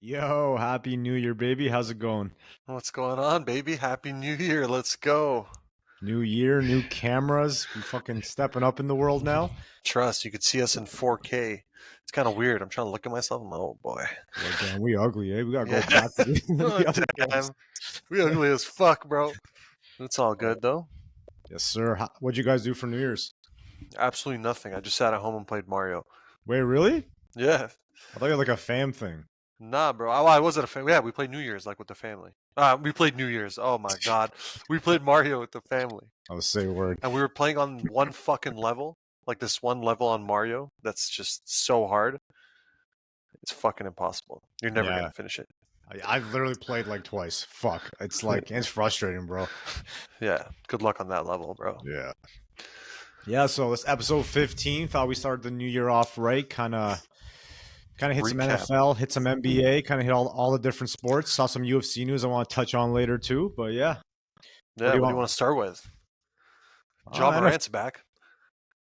Yo, happy New Year, baby. How's it going? What's going on, baby? Happy New Year. Let's go. New year, new cameras. We fucking stepping up in the world now. Trust, you could see us in 4K. It's kind of weird. I'm trying to look at myself. I'm like, oh boy. Like, damn, we ugly, eh? We gotta go Yeah. back to Oh, the other days. damn. We ugly as fuck, bro. It's all Oh, good, though. yes, sir. What'd you guys do for New Year's? Absolutely nothing. I just sat at home and played Mario. Wait, really? Yeah. I thought you had like a fam thing. Nah, bro. I was at a family. Yeah, we played New Year's like with the family. We played New Year's. Oh my God. We played Mario with the family. I'll say a word. And we were playing on one fucking level. Like this one level on Mario that's just so hard. It's fucking impossible. You're never Yeah, gonna finish it. I've literally played like twice. Fuck. It's like, it's frustrating, bro. Yeah. Good luck on that level, bro. Yeah. Yeah, so this episode 15. Thought we started the new year off right. Kind of hit some Recap. NFL, hit some NBA, kind of hit all the different sports. Saw some UFC news I want to touch on later too. But yeah, what Yeah. do you What do you want? want to start with? John NFL. Morant's back.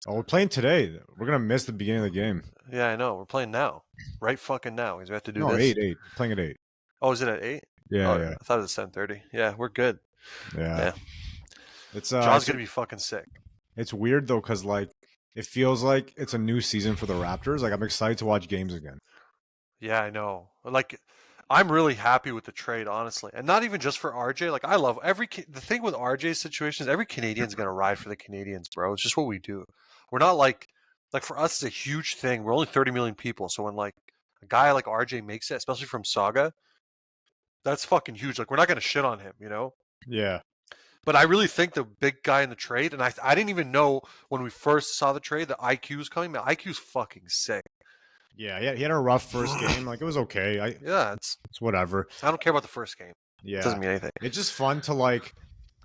Oh, we're playing today. We're gonna miss the beginning of the game. Yeah, I know. We're playing now. Right fucking now. Because we have to do No, this. 8-8. Playing at 8. Oh, is it at 8? Yeah, Oh, yeah, I thought it was 7:30. Yeah, we're good. yeah. Yeah. It's John's gonna be fucking sick. it's weird though, cause like it feels like it's a new season for the Raptors. Like I'm excited to watch games again. Yeah, I know. Like, I'm really happy with the trade, honestly, and not even just for RJ. Like, I love the thing with RJ's situation is every Canadian's gonna ride for the Canadians, bro. It's just what we do. We're not like for us, it's a huge thing. We're only 30 million people, so when like a guy like RJ makes it, especially from Saga, that's fucking huge. Like, we're not gonna shit on him, you know. Yeah, But I really think the big guy in the trade, and I didn't even know when we first saw the trade that IQ was coming. Man, IQ's fucking sick. yeah. He had a rough first game. Like it was okay. Yeah, It's whatever. I don't care about the first game. It Yeah, doesn't mean anything. it's just fun to like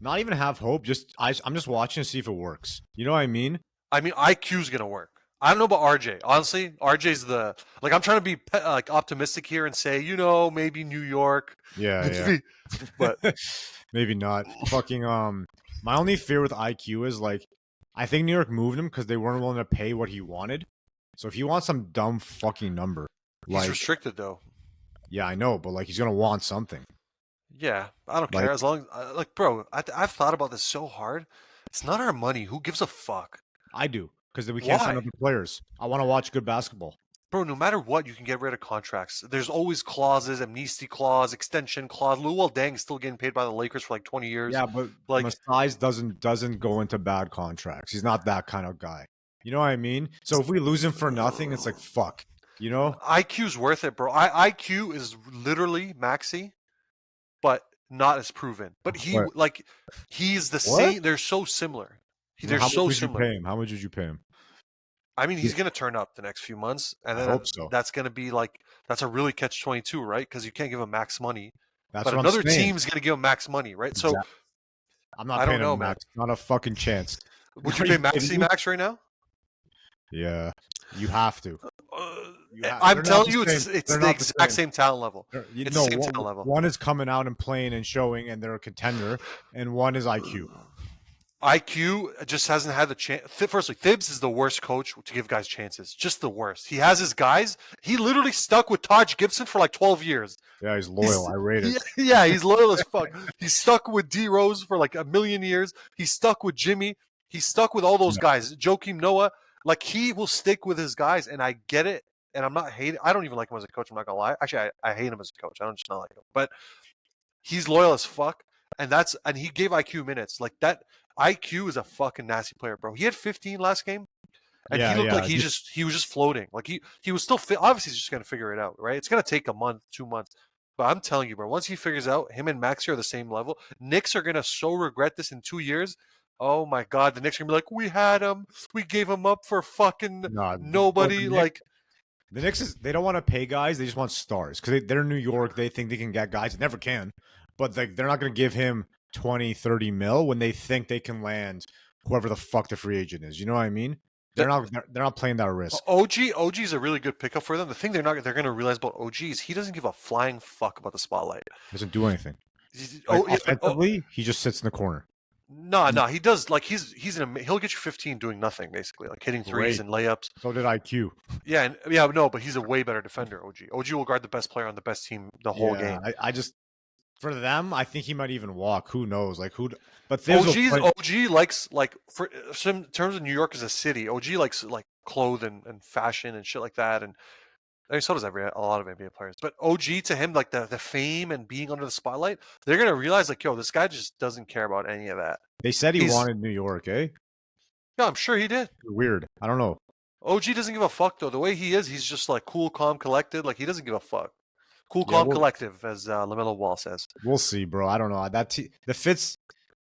not even have hope. I'm just watching to see if it works. You know what I mean? I mean, IQ's gonna work. I don't know about RJ. Honestly, RJ's the like. I'm trying to be like optimistic here and say, maybe New York, Yeah, but yeah. Maybe not. Fucking my only fear with IQ is like I think New York moved him because they weren't willing to pay what he wanted. So if he wants some dumb fucking number, he's like restricted though. yeah, I know, but like he's gonna want something. Yeah, I don't Like care as long as like, bro. I've thought about this so hard. It's not our money. Who gives a fuck? I do, because then we can't sign Why? other players. I want to watch good basketball. Bro, no matter what, you can get rid of contracts. There's always clauses, amnesty clause, extension clause. Luol Deng's still getting paid by the Lakers for like 20 years. Yeah, but Like, Masai's doesn't go into bad contracts. He's not that kind of guy. You know what I mean? So if we lose him for nothing, it's like fuck. You know? IQ's worth it, bro. IQ is literally Maxi, but not as proven. But But he's the what? same. They're so similar. They're How much so would you similar. pay him? How much would you pay him? I mean, he's gonna turn up the next few months, and I then hope so. that's gonna be like that's a really catch-22, right? Because you can't give him max money, That's but what I'm another saying. team's gonna give him max money, right? So Exactly. I'm not I don't paying know, him man. max. Not a fucking chance. Would you Are pay you kidding Maxi me? max right now? Yeah, you have to. Uh, You have. I'm They're not telling the you, same. it's They're the not the exact same. same talent level. You It's the know, same talent level. one is coming out and playing and showing, and they're a contender, and one is IQ. IQ just hasn't had the chance. Firstly, Thibs is the worst coach to give guys chances. Just the worst. He has his guys. He literally stuck with Taj Gibson for like 12 years. Yeah, he's He's loyal. I rate it. yeah, he's loyal as fuck. He's stuck with D Rose for like a million years. He's stuck with Jimmy. He's stuck with all those Yeah. guys. Joakim Noah. Like he will stick with his guys, and I get it. And I'm not hating. I don't even like him as a coach. I'm not gonna lie. Actually, I hate him as a coach. I don't just not like him. But he's loyal as fuck, and he gave IQ minutes. Like that IQ is a fucking nasty player, bro. He had 15 last game, and he Yeah, looked yeah. like he was just floating. Like he was still fit. Obviously, he's just gonna figure it out, right? It's gonna take a month, 2 months. But I'm telling you, bro, once he figures out him and Maxi are the same level, Knicks are gonna so regret this in 2 years. Oh my god, the Knicks are gonna be like, we had him, we gave him up for fucking No, bro, nobody. Like, The Knicks they don't want to pay guys. They just want stars because they're in New York. They think they can get guys. They never can, but like they're not going to give him 20, 30 mil when they think they can land whoever the fuck the free agent is. You know what I mean? They're not playing that risk. OG is a really good pickup for them. The thing they're gonna realize about OG is he doesn't give a flying fuck about the spotlight. Doesn't do anything. Like Oh yeah, offensively, he just sits in the corner. No, he does like he'll get you 15 doing nothing basically, like hitting threes Great. and layups. So did IQ. No, but he's a way better defender. OG will guard the best player on the best team the whole Yeah, game. I just for them, I think he might even walk. Who knows? Like who? But there's a OG's point. OG likes like for some terms of New York as a city. OG likes like clothes and fashion and shit like that. And I mean, so does a lot of NBA players. But OG to him, like the fame and being under the spotlight, they're gonna realize like, yo, this guy just doesn't care about any of that. They said he He's wanted New York, eh? Yeah, I'm sure he did. Weird. I don't know. OG doesn't give a fuck though. The way he is, he's just like cool, calm, collected. Like he doesn't give a fuck. Cool, Yeah, calm, collective, as LaMelo Ball says. we'll see, bro. I don't know.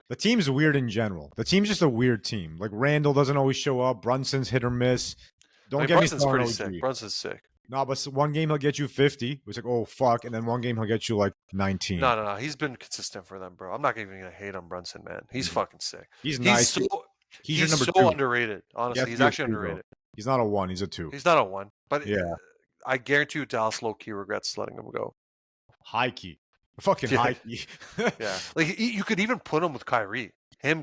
The team's weird in general. The team's just a weird team. Like Randall doesn't always show up. Brunson's hit or miss. Don't I mean, get me Brunson's started pretty on sick. OG. Brunson's sick. No, but one game he'll get you 50. It's like, oh fuck, and then one game he'll get you like 19. No. He's been consistent for them, bro. I'm not even gonna hate on Brunson, man. He's fucking sick. He's nice. So He's your number so two. underrated. Honestly, he's actually underrated. He's not a 1. He's a 2. He's not a 1, but Yeah. I guarantee you, Dallas low key regrets letting him go. High key. Fucking Yeah. high key. Yeah, like you could even put him with Kyrie.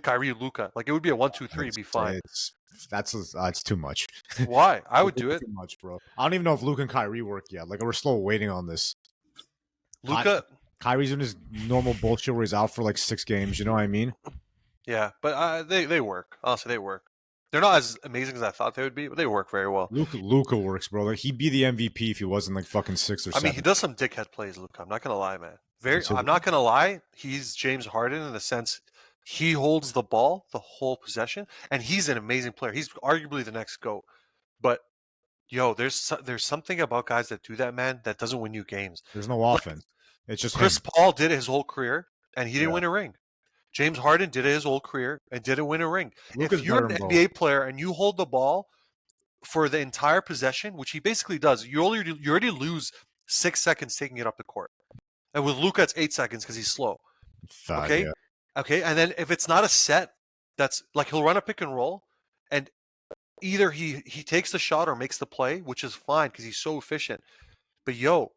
Kyrie, Luka. Like it would be a 1-2-3, it'd be fine. It's too much. Why? I would do it. Too much, bro. I don't even know if Luke and Kyrie work yet. Like we're still waiting on this. Luka. Kyrie's in his normal bullshit where he's out for like 6 games. You know what I mean? Yeah, but they work. Honestly, they work. They're not as amazing as I thought they would be, but they work very well. Luka works, bro. Like he'd be the MVP if he wasn't like fucking 6 or 7. I mean, he does some dickhead plays, Luka. I'm not gonna lie, man. I'm not gonna lie. He's James Harden in the sense he holds the ball the whole possession, and he's an amazing player. He's arguably the next GOAT. But yo, there's something about guys that do that, man, that doesn't win you games. There's no offense. It's just Chris him. Paul did it his whole career, and he didn't win a ring. James Harden did it his whole career and didn't win a ring. If you're an NBA player and you hold the ball for the entire possession, which he basically does, you already lose 6 seconds taking it up the court. And with Luka, it's 8 seconds because he's slow. Okay? Yeah. Okay, and then if it's not a set, that's like he'll run a pick and roll, and either he takes the shot or makes the play, which is fine because he's so efficient. But yo,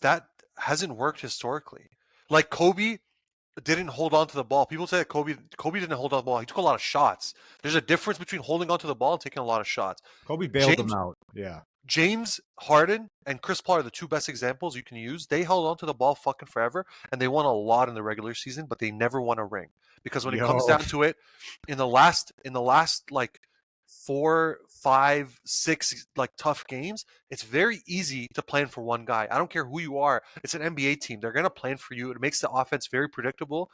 that hasn't worked historically. Like Kobe didn't hold on to the ball. People say that Kobe didn't hold on to the ball. He took a lot of shots. There's a difference between holding on to the ball and taking a lot of shots. Kobe bailed them out. Yeah. James Harden and Chris Paul are the two best examples you can use. They held on to the ball fucking forever, and they won a lot in the regular season, but they never won a ring. Because when it comes down to it, in the last like 4, 5, 6 like tough games, it's very easy to plan for one guy. I don't care who you are. It's an NBA team. They're gonna plan for you. It makes the offense very predictable,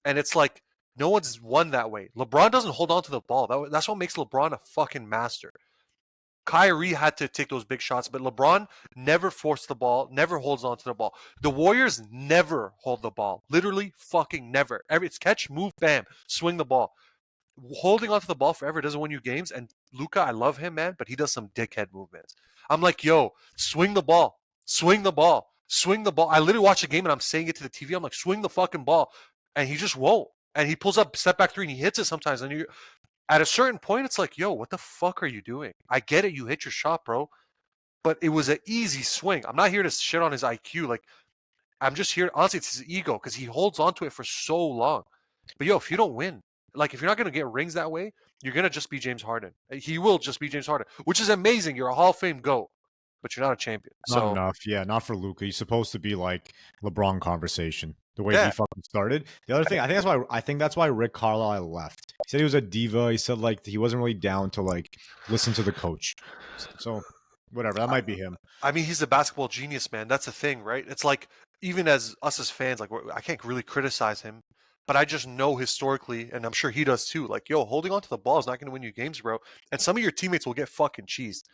and it's like no one's won that way. LeBron doesn't hold on to the ball. That's what makes LeBron a fucking master. Kyrie had to take those big shots, but LeBron never forced the ball, never holds on to the ball. The Warriors never hold the ball. Literally fucking never. It's catch, move, bam, swing the ball. Holding onto the ball forever doesn't win you games. And Luka, I love him, man, but he does some dickhead movements. I'm like, yo, swing the ball. Swing the ball. Swing the ball. I literally watch a game and I'm saying it to the TV. I'm like, swing the fucking ball. And he just won't. And he pulls up step back 3 and he hits it sometimes. And at a certain point, it's like, yo, what the fuck are you doing? I get it. You hit your shot, bro. But it was an easy swing. I'm not here to shit on his IQ. Like, I'm just here. Honestly, it's his ego because he holds on to it for so long. But yo, if you don't win, like if you're not going to get rings that way, you're going to just be James Harden. He will just be James Harden, which is amazing. You're a Hall of Fame GOAT, but you're not a champion. Not enough. Yeah, not for Luka. He's supposed to be like LeBron conversation. The way he fucking started. The other thing, I think that's why Rick Carlisle left. He said he was a diva. He said like he wasn't really down to like listen to the coach. So whatever, that might be him. I mean, he's a basketball genius, man. That's the thing, right? It's like even as us as fans, like I can't really criticize him, but I just know historically, and I'm sure he does too. Like, yo, holding on to the ball is not going to win you games, bro. And some of your teammates will get fucking cheesed.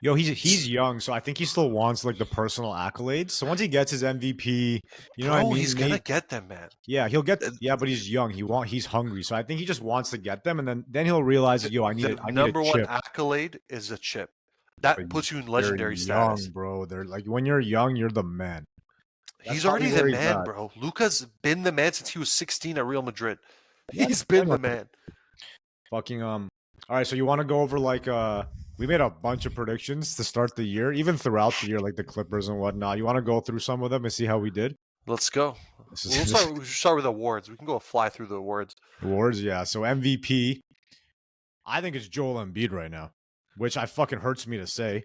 Yo, he's young, so I think he still wants like the personal accolades. So once he gets his MVP, you know what I mean? He's gonna get them, man. Yeah, he'll get. Yeah, but he's young. He's hungry. So I think he just wants to get them, and then he'll realize that I need number a one chip. accolade is a chip. That puts you in legendary young, status, bro. They're like when you're young, you're the man. He's already the man, bro. Luka's been the man since he was 16 at Real Madrid. He's been the man. Fucking All right, so you want to go over like we made a bunch of predictions to start the year, even throughout the year, like the Clippers and whatnot. You want to go through some of them and see how we did? Let's go. This We'll is this start. We should start with awards. We can go fly through the awards. awards. Yeah. So MVP, I think it's Joel Embiid right now, which I fucking hurts me to say,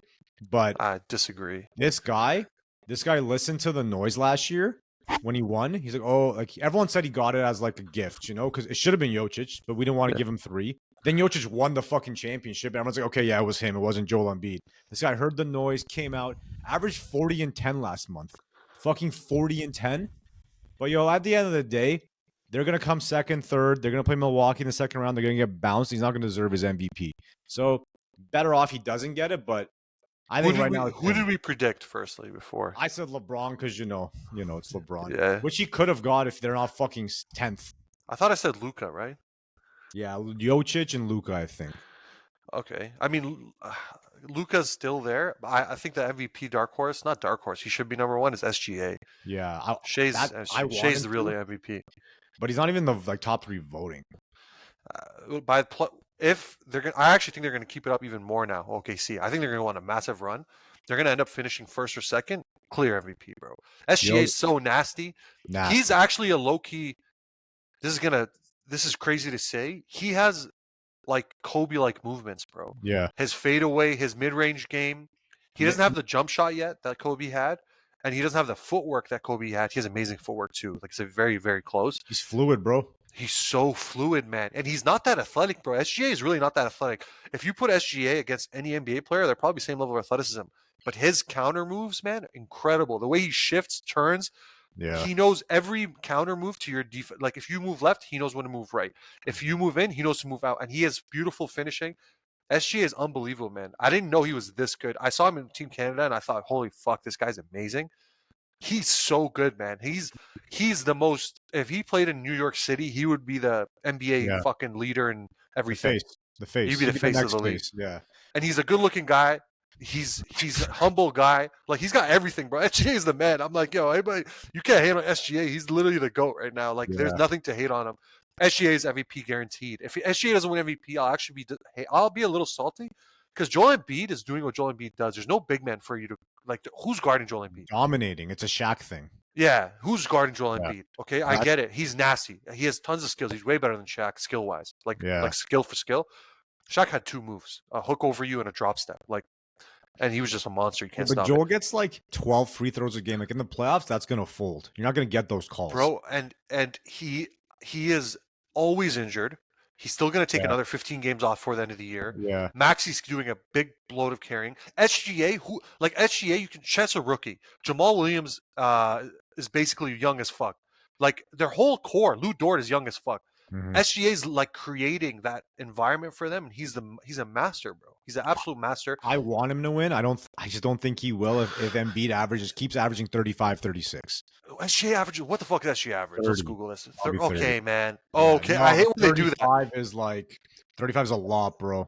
but I disagree. this guy, this guy listened to the noise last year when he won. He's like, oh, like everyone said he got it as like a gift, because it should have been Jokic, but we didn't want to Yeah. give him 3. Then Jokic won the fucking championship, and everyone's like, okay, yeah, it was him. It wasn't Joel Embiid. This guy heard the noise, came out, averaged 40 and 10 last month. Fucking 40 and 10. But at the end of the day, they're gonna come second, third. They're gonna play Milwaukee in the second round. They're gonna get bounced. He's not gonna deserve his MVP. So better off he doesn't get it. But I think right now it's Who him. did we predict firstly before? I said LeBron because it's LeBron, Yeah, which he could have got if they're not fucking 10th. I thought I said Luca, right? Yeah, Jokic and Luka, I think. Okay. I mean, Luca's still there. I think the MVP dark horse, not dark horse, he should be number 1 is SGA. Yeah, Shay's want Shay's him the real to, MVP. but he's not even the top 3 voting. If they're gonna, I actually think they're going to keep it up even more now. OKC, I think they're going to go on a massive run. They're going to end up finishing first or second. Clear MVP, bro. SGA is so nasty. Nasty. He's actually a low key. This is crazy to say. He has like Kobe like movements, bro. Yeah, His fadeaway, his mid range game. He doesn't have the jump shot yet that Kobe had, and he doesn't have the footwork that Kobe had. He has amazing footwork too. Like it's very, very close. he's fluid, bro. He's so fluid, man. And he's not that athletic, bro. SGA is really not that athletic. If you put SGA against any NBA player, they're probably same level of athleticism. But his counter moves, man, incredible. The way he shifts, turns, Yeah, he knows every counter move to your defense. Like if you move left, he knows when to move right. If you move in, he knows to move out. And he has beautiful finishing. SGA is unbelievable, man. I didn't know he was this good. I saw him in Team Canada and I thought, holy fuck, this guy's amazing. He's so good, man. He's the most. If he played in New York City, he would be the NBA fucking leader in everything. the face. He'd be the face of the league. Face. Yeah, And he's a good-looking guy. He's a humble guy. Like he's got everything, bro. SGA is the man. I'm like, yo, everybody, you can't hate on SGA. He's literally the GOAT right now. Like there's nothing to hate on him. SGA is MVP guaranteed. If SGA doesn't win MVP, I'll be a little salty because Joel Embiid is doing what Joel Embiid does. There's no big man for you to like. Who's guarding Joel Embiid? dominating. It's a Shaq thing. Yeah, who's guarding Joel Yeah. Embiid? Okay, I get it. He's nasty. He has tons of skills. He's way better than Shaq skill wise. Like skill for skill. Shaq had 2 moves: a hook over you and a drop step. Like, and he was just a monster. You can't But stop Joel it, gets like 12 free throws a game. Like in the playoffs, that's gonna fold. You're not gonna get those calls, bro. And he is always injured. He's still going to take another 15 games off before the end of the year. Yeah, Maxi's doing a big bloat of carrying. SGA, you can Chet's a rookie. Jamal Williams is basically young as fuck. Like their whole core, Lou Dort is young as fuck. Mhm. SGA is like creating that environment for them. And he's a master, bro. He's an absolute master. I want him to win. I just don't think he will if Embiid keeps averaging 35, 36. SGA averages, what the fuck is SGA average? 30. Let's Google this. I'll be 30. Okay, man. Yeah, Okay, no, I hate when they do that. 35 is a lot, bro.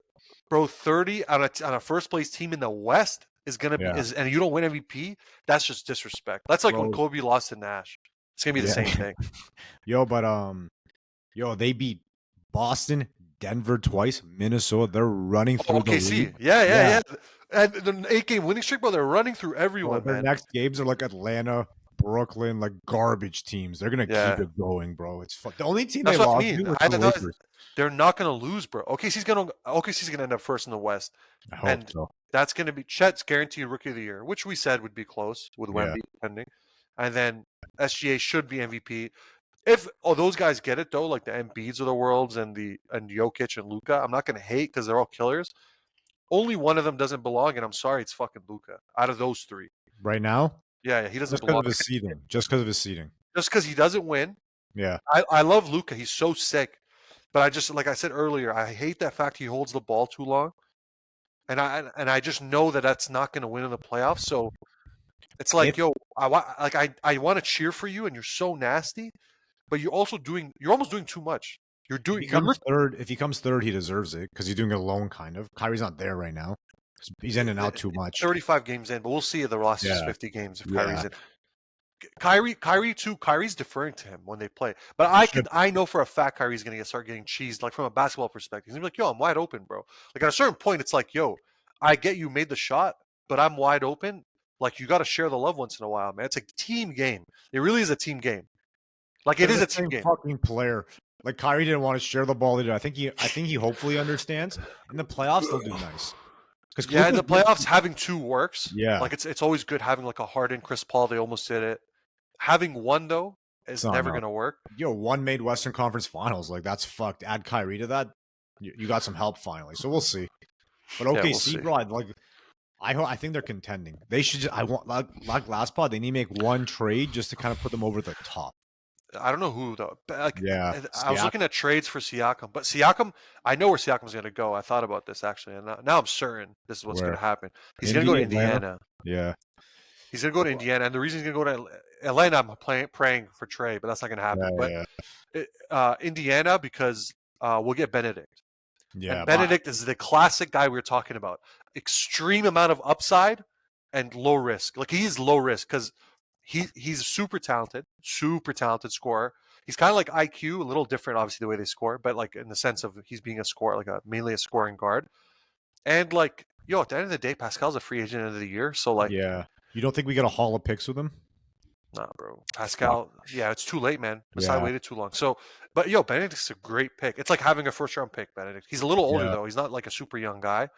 Bro, 30 on a first place team in the West is gonna be and you don't win MVP. That's just disrespect. That's like when Kobe lost to Nash. It's gonna be the same thing. They beat Boston, Denver twice, Minnesota. They're running through the OKC. league. Yeah. And the 8-game winning streak, bro, they're running through everyone, Their man. next games are like Atlanta, Brooklyn, like garbage teams. They're gonna keep it going, bro. It's fun. The only team That's they what I lost mean. to was I the thought Lakers. they're not gonna lose, bro. OKC's gonna end up first in the West. I hope so. That's gonna be Chet's guaranteed rookie of the year, which we said would be close with Wemby pending. And then SGA should be MVP. If those guys get it though, like the Embiids of the worlds and Jokic and Luka, I'm not gonna hate because they're all killers. Only one of them doesn't belong, and I'm sorry, it's fucking Luka. Out of those 3, Right now, yeah, he doesn't just because belong. of his seeding. Just because of his seeding. Just because he doesn't win. Yeah. I love Luka. He's so sick, but I just like I said earlier, I hate that fact he holds the ball too long, and I just know that that's not going to win in the playoffs. So it's like, I want to cheer for you, and you're so nasty, but you're almost doing too much. If he comes third, he deserves it because he's doing it alone, kind of. Kyrie's not there right now. He's in and out too much. 35 games in, but we'll see the last 50 games if Kyrie's in. Kyrie too. Kyrie's deferring to him when they play, but I know for a fact Kyrie's gonna start getting cheesed. Like from a basketball perspective, he's gonna be like, "Yo, I'm wide open, bro." Like at a certain point, it's like, "Yo, I get you made the shot, but I'm wide open. Like you got to share the love once in a while, man. It's a team game. It really is a team game. Like it They're is the a team same game. fucking player. Like Kyrie didn't want to share the ball either. I think he hopefully understands. In the playoffs, they'll do nice. Because Yeah, in Luka's the good. playoffs, having two works. Yeah, Like it's always good having like a Harden, Chris Paul. They almost did it. Having one though it's is not never enough. gonna work. Yo, one made Western Conference Finals. Like that's fucked. Add Kyrie to that, you got some help finally. So we'll see. But Yeah, we'll OKC, see. bro, I think they're contending. They should. I want like last pod. They need to make one trade just to kind of put them over the top. I don't know who though. But like, Yeah, I was looking at trades for Siakam, but Siakam, I know where Siakam's going to go. I thought about this actually, and now I'm certain this is what's going where to happen. He's going to go to Indy, Atlanta. Indiana. Yeah, He's going to go to Indiana, and the reason he's going to go to Atlanta, I'm praying for Trey, but that's not going to happen. yeah, But Indiana, because we'll get Benedict, yeah. and Benedict is the classic guy we were talking about. Extreme amount of upside and low risk. Like he's low risk because he's a super talented scorer. He's kind of like IQ, a little different, obviously the way they score, but like in the sense of he's being a scorer, like mainly a scoring guard. And like, yo, at the end of the day, Pascal's a free agent at the end of the year, so like, Yeah. You don't think we get a haul of picks with him? nah, bro, Pascal, yeah, it's too late, man. Yeah. I waited too long. So, but yo, Benedict's a great pick. It's like having a first round pick, Benedict. He's a little older Yeah. though. He's not like a super young guy.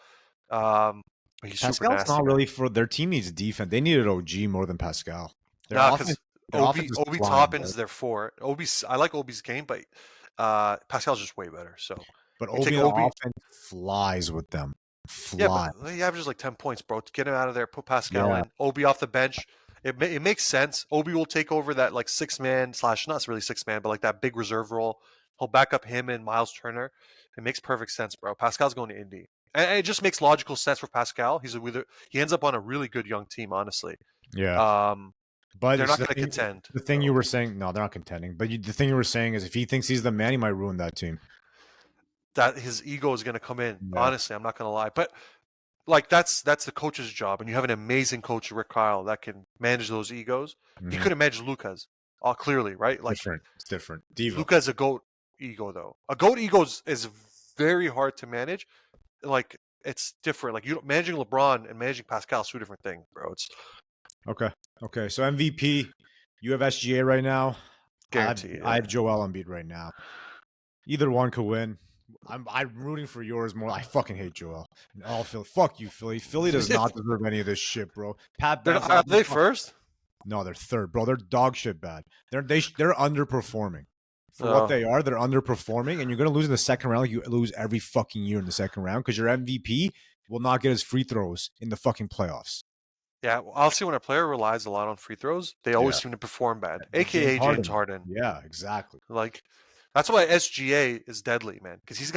He's super Pascal's nasty. not man. really for their team needs defense. They needed OG more than Pascal. Their Nah, offense, because their Obi offense is Obi flying, Toppin's bro. their four. I like Obi's game, but Pascal's just way better. So But you take Obi, the Obi. offense flies with them. Yeah, Fly. but he averages like 10 points, bro. To get him out of there, put Pascal Yeah. in. Obi off the bench. It makes sense. Obi will take over that like 6-man / not really 6-man, but like that big reserve role. He'll back up him and Miles Turner. It makes perfect sense, bro. Pascal's going to Indy. And it just makes logical sense for Pascal. He ends up on a really good young team, honestly. Yeah. But But they're it's not going to contend. The thing you were saying, no, they're not contending. But the thing you were saying is if he thinks he's the man, he might ruin that team. That his ego is going to come in. Yeah. Honestly, I'm not going to lie. But like that's the coach's job, and you have an amazing coach, Rick Kyle, that can manage those egos. He Mhm. couldn't manage Luka's, clearly, right? Like Different. It's different. Diva. Luka's a goat ego, though. A goat ego is very hard to manage. Like it's different. Like managing LeBron and managing Pascal is two different things, bro. It's Okay. Okay. So MVP, you have SGA right now. guaranteed. I have Joel Embiid right now. Either one could win. I'm rooting for yours more. I fucking hate Joel. And all Philly. Fuck you, Philly. Philly does not deserve any of this shit, bro. Pat Are Bev. they first? No, they're third, bro. They're dog shit bad. They're underperforming. For what they are, they're underperforming, and you're gonna lose in the second round. Like you lose every fucking year in the second round because your MVP will not get his free throws in the fucking playoffs. Yeah, I'll see when a player relies a lot on free throws, they always Yeah. seem to perform bad. AKA James Harden. Yeah, exactly. Like that's why SGA is deadly, man, because he's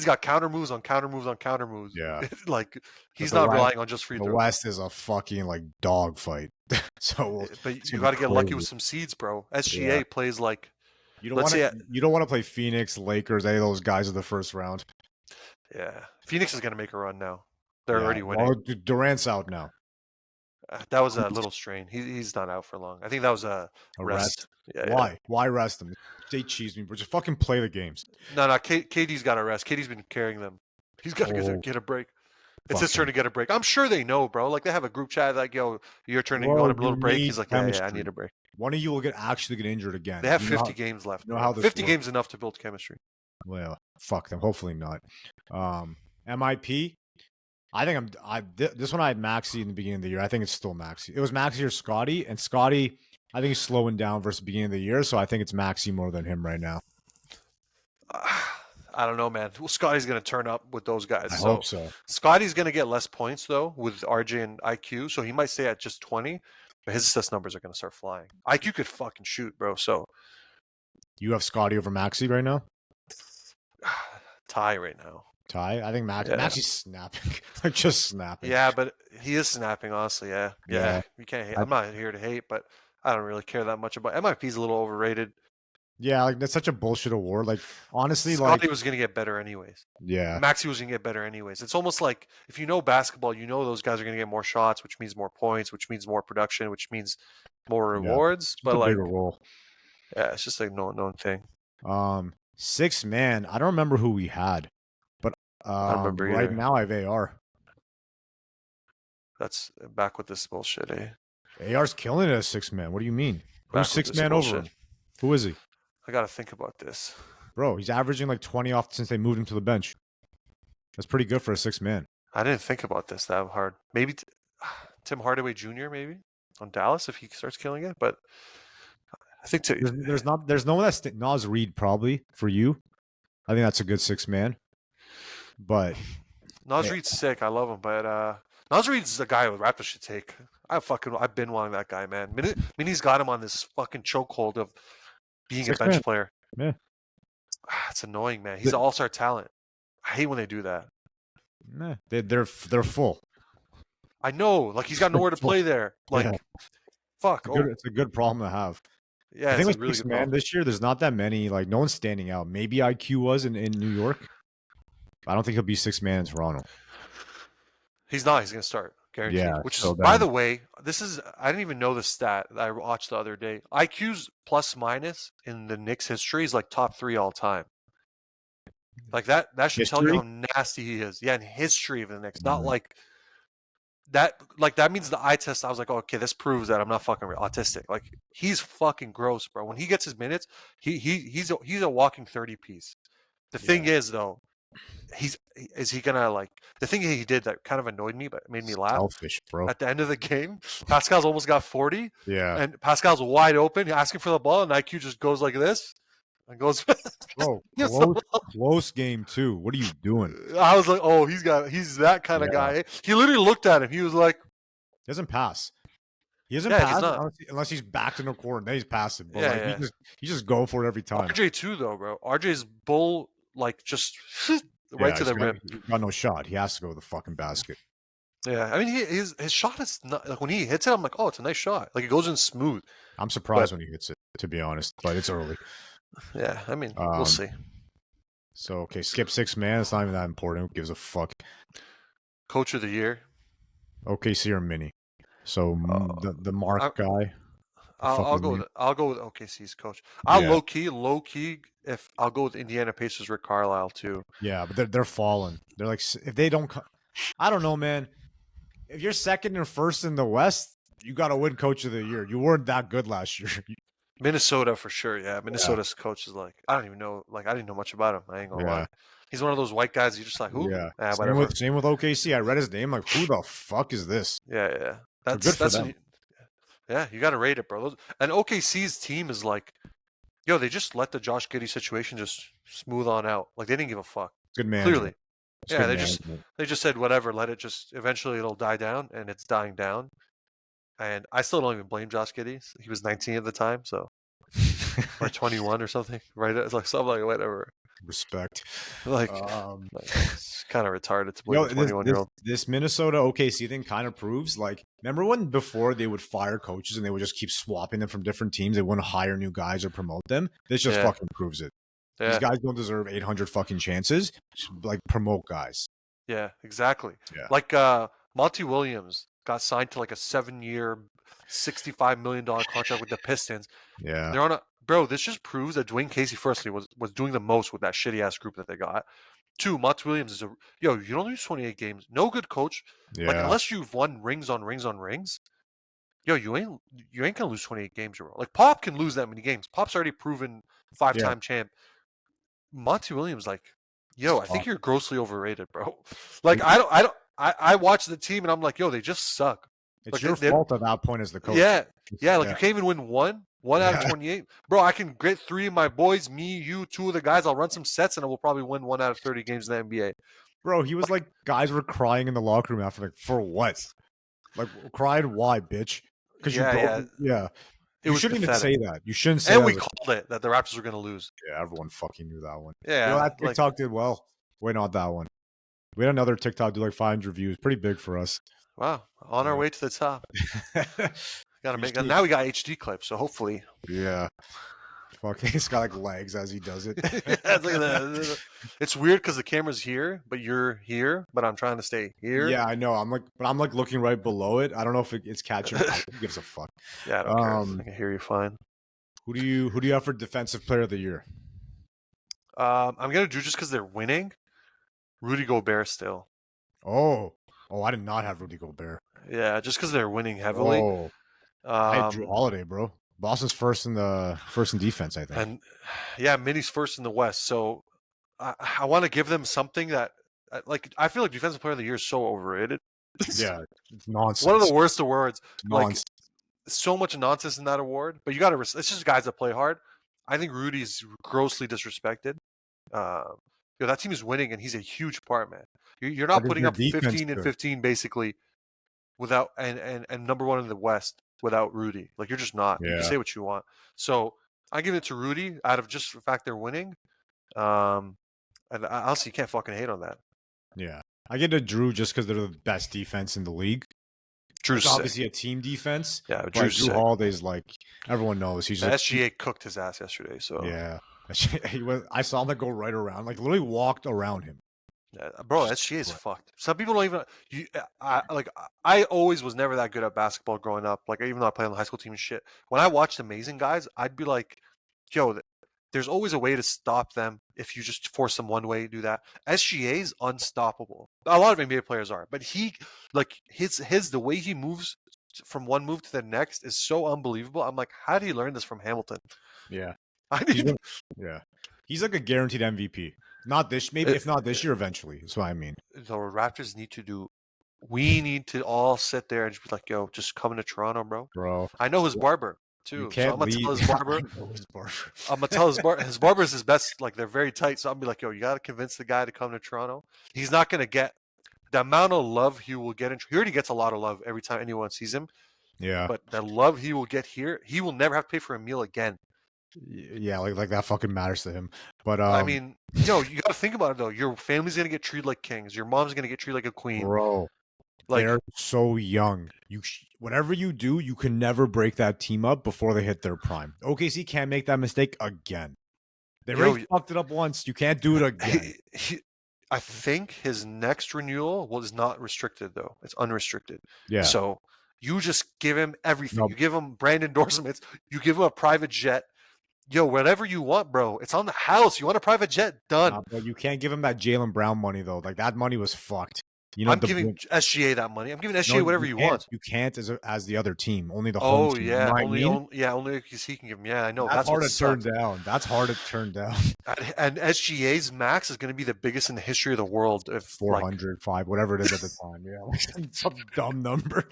got counter moves on counter moves on counter moves. Yeah. Like he's the not West- relying on just free The throws. West is a fucking like dog fight. So But it's you gonna got be to get lucky crazy. with some seeds, bro. SGA plays like You don't let's want say to. You don't want to play Phoenix, Lakers, any of those guys in the first round. yeah. Phoenix is gonna make a run now. They're Yeah. already winning. Well, Durant's out now. That was a little strain. He's not out for long. I think that was a rest. Yeah, Why? yeah. Why rest them? They cheese me, but just fucking play the games. No. KD's got to rest. KD's been carrying them. He's got to get a break. It's his turn to get a break. I'm sure they know, bro. Like they have a group chat. Like, yo, your turn to go on a little break. He's like, yeah, I need a break. One of you will actually get injured again. They have 50 games left. You know how this 50 works. games enough to build chemistry. Well, fuck them. Hopefully not. MIP. I think this one I had Maxi in the beginning of the year. I think it's still Maxi. It was Maxi or Scotty, and Scotty, I think he's slowing down versus the beginning of the year, so I think it's Maxi more than him right now. I don't know, man. Well, Scotty's going to turn up with those guys. I hope so. Scotty's going to get less points though with RJ and IQ, so he might stay at just 20, but his assist numbers are going to start flying. IQ could fucking shoot, bro. So you have Scotty over Maxi right now? Tie right now. Tie? I think Maxi's snapping. Like just snapping. Yeah, but he is snapping, honestly. Yeah. You can't hate. I'm not here to hate, but I don't really care that much about MIP's a little overrated. Yeah, like that's such a bullshit award. Like honestly, Scotty was gonna get better anyways. Yeah. Maxi was gonna get better anyways. It's almost like if you know basketball, you know those guys are gonna get more shots, which means more points, which means more production, which means more rewards. But like bigger role. Yeah, it's just a known thing. 6 man. I don't remember who we had, but I don't remember right either. now I have AR. That's back with this bullshit, eh? AR's killing it as 6-man. What do you mean? Who's Back with this 6-man over bullshit. him? Who is he? I gotta think about this. Bro, he's averaging like 20 off since they moved him to the bench. That's pretty good for a 6-man. I didn't think about this that hard. Maybe Tim Hardaway Jr. maybe on Dallas if he starts killing it, but I think There's no one that's Nas Reed probably for you. I think that's a good 6-man. But Nas Reed's sick. I love him, but Nas Reed's the guy Raptors should take. I've been wanting that guy, man. Minnie's got him on this fucking chokehold of being a 6-man. bench player. Yeah. It's annoying, man. He's an all-star talent. I hate when they do that. Nah, they're full. I know, like he's got nowhere to play there. Like, Yeah. fuck. It's a good problem to have. Yeah, I think it's with a really 6 good man problem. this year, there's not that many. Like no one's standing out. Maybe IQ was in New York. I don't think he'll be 6-man in Toronto. He's not. He's gonna start, guaranteed. Yeah. Which so is, by the way, I didn't even know the stat that I watched the other day. IQ's plus minus in the Knicks history is like top 3 all time. Like that should tell you how nasty he is. Yeah, in history of the Knicks, not like that. Like that means the eye test. I was like, oh, okay, this proves that I'm not fucking autistic. Like he's fucking gross, bro. When he gets his minutes, he's a walking 30 piece. The thing is though, is he gonna like the thing he did that kind of annoyed me but made me laugh? Selfish, bro. At the end of the game, Pascal's almost got 40. Yeah. And Pascal's wide open, asking for the ball, and IQ just goes like this and goes. Bro, close game too. What are you doing? I was like, oh, he's that kind of guy. He literally looked at him. He was like, he doesn't pass. He doesn't Yeah, he's pass not. unless he's backed in the corner. Then he's passing. But Yeah, like yeah. he just go for it every time. RJ too, though, bro. RJ's bull like just right to the rim. He's got no shot. He has to go to the fucking basket. Yeah, I mean, his shot is not like when he hits it, I'm like, oh, it's a nice shot. Like it goes in smooth. I'm surprised when he hits it, to be honest. But it's early. Yeah, I mean, we'll see. So okay, skip 6-man. It's not even that important. Who gives a fuck? Coach of the year. OKC or Mini. So the Mark guy. I'll go with OKC's coach. Low key. If I'll go with Indiana Pacers Rick Carlisle too. Yeah, but they're falling. They're like if they don't, I don't know, man. If you're second or first in the West, you got to win Coach of the Year. You weren't that good last year. Minnesota for sure. Yeah, Minnesota's coach is like I don't even know. Like I didn't know much about him. I ain't gonna lie. He's one of those white guys. You're just like who? Yeah. Whatever. Same with OKC. I read his name. Like who the fuck is this? Yeah. That's good for them. Yeah, you got to rate it, bro. And OKC's team is like, yo, they just let the Josh Giddey situation just smooth on out. Like they didn't give a fuck. Good man. Clearly. Yeah, they just said whatever, let it just eventually it'll die down, and it's dying down. And I still don't even blame Josh Giddey. He was 19 at the time, so or 21 or something, right? It's like something like whatever. Respect. Like it's kind of retarded to blame a 21-year-old. This Minnesota OKC thing kind of proves like remember when before they would fire coaches and they would just keep swapping them from different teams, they wouldn't hire new guys or promote them. This just fucking proves it. Yeah. These guys don't deserve 800 fucking chances. Just, like promote guys. Yeah, exactly. Yeah. Like Monty Williams got signed to like a 7-year, $65 million contract with the Pistons. Yeah. They're on a bro. This just proves that Dwayne Casey, firstly, was doing the most with that shitty ass group that they got. 2, Monty Williams is you don't lose 28 games. No good coach. Yeah. Like unless you've won rings on rings on rings. You ain't gonna lose 28 games, bro. Like Pop can lose that many games. Pop's already proven 5-time champ. Monty Williams, like, I think you're grossly overrated, bro. Like I watch the team and I'm like, they just suck. It's like, your fault at that point as the coach. Yeah. Like you can't even win one out of 28. Bro, I can get 3 of my boys, me, you, 2 of the guys. I'll run some sets and I will probably win 1 out of 30 games in the NBA. Bro, he was like, guys were crying in the locker room after, like, for what? Like, crying why, bitch? Because you shouldn't even say that. You shouldn't say that. And we called it that the Raptors were going to lose. Yeah, everyone fucking knew that one. Yeah. That TikTok did well. Wait, not that one. We had another TikTok do like 500 views. Pretty big for us. Wow. On our way to the top. Gotta make it. Now we got HD clips, so hopefully. Yeah. Fucking, he's got like legs as he does it. It's weird because the camera's here, but you're here, but I'm trying to stay here. Yeah, I know. I'm like looking right below it. I don't know if it's catching. Who gives a fuck? Yeah, I don't care. I can hear you fine. Who do you have for defensive player of the year? I'm gonna do just because they're winning. Rudy Gobert still. Oh, I did not have Rudy Gobert. Yeah, just because they're winning heavily. Oh, I had Drew Um, Holiday, bro. Boston's first in defense, I think. and yeah, Mini's first in the West, so I want to give them something that like I feel like Defensive Player of the Year is so overrated. It's Yeah, it's one of the nonsense. worst awards. It's Like nonsense. so much nonsense in that award, but you got to. It's just guys that play hard. I think Rudy's grossly disrespected. That team is winning, and he's a huge part, man. You're not But is putting their up defense 15 and good? 15 basically without and number one in the West without Rudy. Like you're just not. You can Yeah, say what you want. So I give it to Rudy out of just the fact they're winning. Um, and honestly, you can't fucking hate on that. yeah. I get to Drew just because they're the best defense in the league. Drew's It's sick. obviously a team defense, Yeah, but Drew's Drew sick. Holiday's like everyone knows he's The like SGA cooked his ass yesterday. So yeah. He was. I saw him like go right around, like literally walked around him. yeah, bro, Just SGA is right. fucked. Some people don't even. I always was never that good at basketball growing up. Like even though I played on the high school team and shit. When I watched Amazing Guys, I'd be like, yo, there's always a way to stop them if you just force them one way to do that. SGA is unstoppable. A lot of NBA players are, but he like his the way he moves from one move to the next is so unbelievable. I'm like, how do you learn this from Hamilton? Yeah, I he's need. yeah, he's like a guaranteed MVP. Not this, maybe if not this year, eventually. That's what I mean, The Raptors need to do. We need to all sit there and just be like, "Yo, just come to Toronto, bro." bro. I know his barber You too, so I'm can't gonna tell leave. his I barber. know his barber. I'm gonna tell his barber is his best. Like they're very tight, so I'm gonna be like, "Yo, you gotta convince the guy to come to Toronto." He's not gonna get the amount of love he will get in. He already gets a lot of love every time anyone sees him, Yeah, but the love he will get here, he will never have to pay for a meal again. yeah, like that fucking matters to him. But I mean, yo, you gotta think about it though. Your family's gonna get treated like kings. Your mom's gonna get treated like a queen. bro, Like, they're so young. Whatever you do, you can never break that team up before they hit their prime. OKC can't make that mistake again. They yo, already fucked it up once. You can't do it again. he, I think his next renewal was not restricted though. It's unrestricted. Yeah. So you just give him everything. No, You give him brand endorsements. You give him a private jet. Yo, whatever you want, bro. It's on the house. You want a private jet? Done. but you can't give him that Jalen Brown money though. Like that money was fucked. You know I'm the giving SGA that money. I'm giving no, SGA whatever you you can't. want. You can't as the other team. Only the home Oh team. You know yeah, what I only mean? only yeah, only because he can give him. Yeah, I know. That's That's what hard to turn sucks. down. That's hard to turn down. And SGA's max is going to be the biggest in the history of the world. If like 400, 5, whatever it is at the time. Yeah, like some dumb number.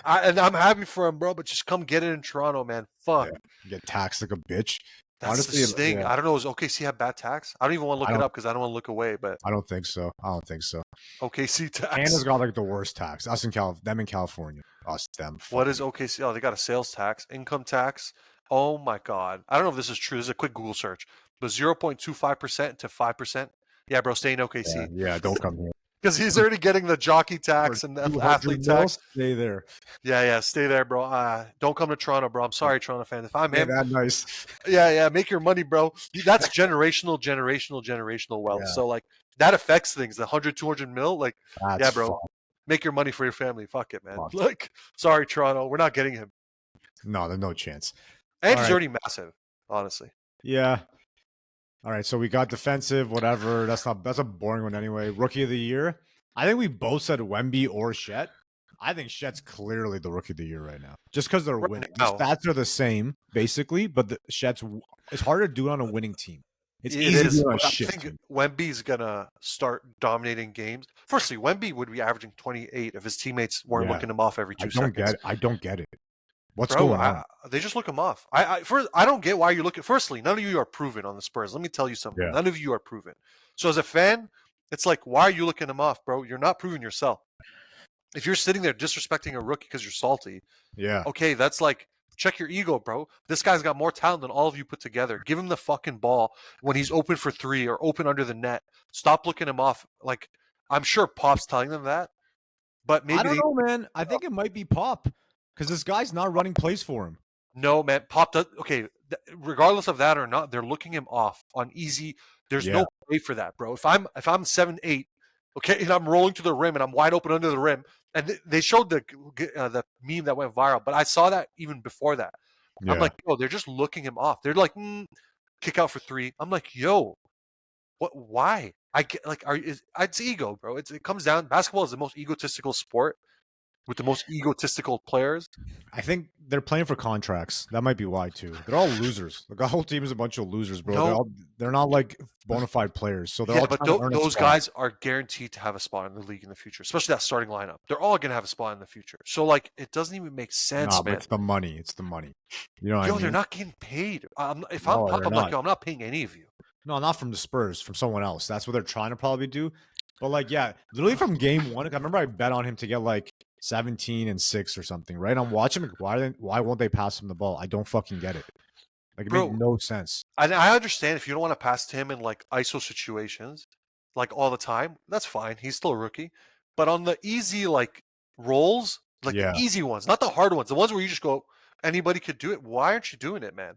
and I'm happy for him, bro. But just come get it in Toronto, man. Yeah, Fuck. get taxed like a bitch. That's the Honestly, thing. yeah, I don't know. Is OKC have bad tax? I don't even want to I look it don't. up because I don't want to look away. But I don't think so. I don't think so. OKC Canada's tax. got like the worst tax. Us in them in California. Us them. What Fucking is OKC? Oh, they got a sales tax, income tax. Oh my god. I don't know if this is true. This is a quick Google search. But 0.25% to 5%. Yeah, bro, stay in yeah, OKC yeah. Don't come here because he's already getting the jockey for tax and the 200 athlete mil. tax. Stay there. Yeah, stay there, bro. Don't come to Toronto, bro. I'm sorry, Toronto fans. If I'm Yeah, him, that nice. yeah, make your money, bro. That's generational wealth. Yeah, So like that affects things. The 100, 200 mil, like, that's yeah, bro, fucked. make your money for your family. Fuck it, man. Fucked. Like, sorry, Toronto, we're not getting him. No, there's no chance. And All he's right. already massive, honestly. Yeah. All right. So we got defensive, whatever. That's a boring one anyway. Rookie of the year. I think we both said Wemby or Shet. I think Shet's clearly the rookie of the year right now, just because they're Right winning. The now, stats are the same basically, but it's harder to do it on a winning team. It's it easy to do is. it on a But I shit think team. Wemby's gonna start dominating games. Firstly, Wemby would be averaging 28 if his teammates weren't Yeah. looking him off every 2 seconds. I don't get it. What's Bro, going on? they just look him off. I don't get why you're looking. Firstly, none of you are proven on the Spurs. Let me tell you something. Yeah. None of you are proven. So as a fan, it's like, why are you looking him off, bro? You're not proving yourself. If you're sitting there disrespecting a rookie because you're salty, Yeah. okay, that's like check your ego, bro. This guy's got more talent than all of you put together. Give him the fucking ball when he's open for three or open under the net. Stop looking him off. Like I'm sure Pop's telling them that, but I maybe don't they know, man. I think it might be Pop because this guy's not running plays for him. no, man. Pop does okay. Regardless of that or not, they're looking him off on easy. There's Yeah. no play for that, bro. If I'm 7'8", okay, and I'm rolling to the rim and I'm wide open under the rim, and they showed the meme that went viral, but I saw that even before that. I'm Yeah. like, yo, they're just looking him off. They're like, kick out for three. I'm like, yo, what? Why? I get like, it's ego, bro. It comes down. Basketball is the most egotistical sport. with the most egotistical players. I think they're playing for contracts. That might be why too. They're all losers. Like, the whole team is a bunch of losers, bro. No, They're not like bona fide players, so they're yeah, all but trying to earn a those spot. guys are guaranteed to have a spot in the league in the future, especially that starting lineup. They're all gonna have a spot in the future. So like, it doesn't even make Nah, sense, but man. it's the money. It's the money. You know what I Yo, they're mean? not getting paid. If I'm No, Pop, they're I'm like, not. yo, I'm not paying any of you. No, not from the Spurs, from someone else. That's what they're trying to probably do. But like, yeah, literally from game one, I remember I bet on him to get like 17 and 6 or something, right? I'm watching, like, why won't they pass him the ball? I don't fucking get it. Like, it made Bro, no sense. I understand if you don't want to pass to him in like ISO situations, like all the time, that's fine. He's still a rookie. But on the easy like rolls, like the Yeah. easy ones, not the hard ones, the ones where you just go, anybody could do it. Why aren't you doing it, man?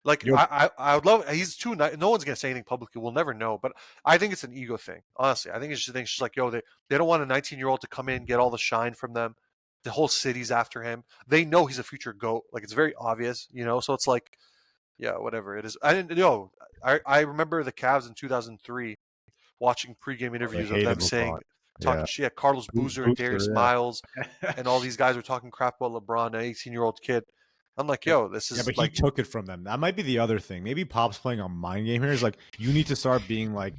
Like Yo, I would love. He's too nice. No one's gonna say anything publicly. We'll never know. But I think it's an ego thing. Honestly, I think it's just like, yo, they don't want a 19-year-old to come in, get all the shine from them. The whole city's after him. They know he's a future GOAT. Like, it's very obvious, you know. So it's like, yeah, whatever it is. I didn't know. I remember the Cavs in 2003 watching pregame they interviews of hated them LeBron. saying, Yeah. talking shit. Carlos Boozer and Darius Booster, Miles yeah. and all these guys were talking crap about LeBron, an 18-year-old kid. I'm like, Yeah, yo, this yeah, is but he like, took it from them. That might be the other thing. Maybe Pop's playing a mind game here. Is like, you need to start being like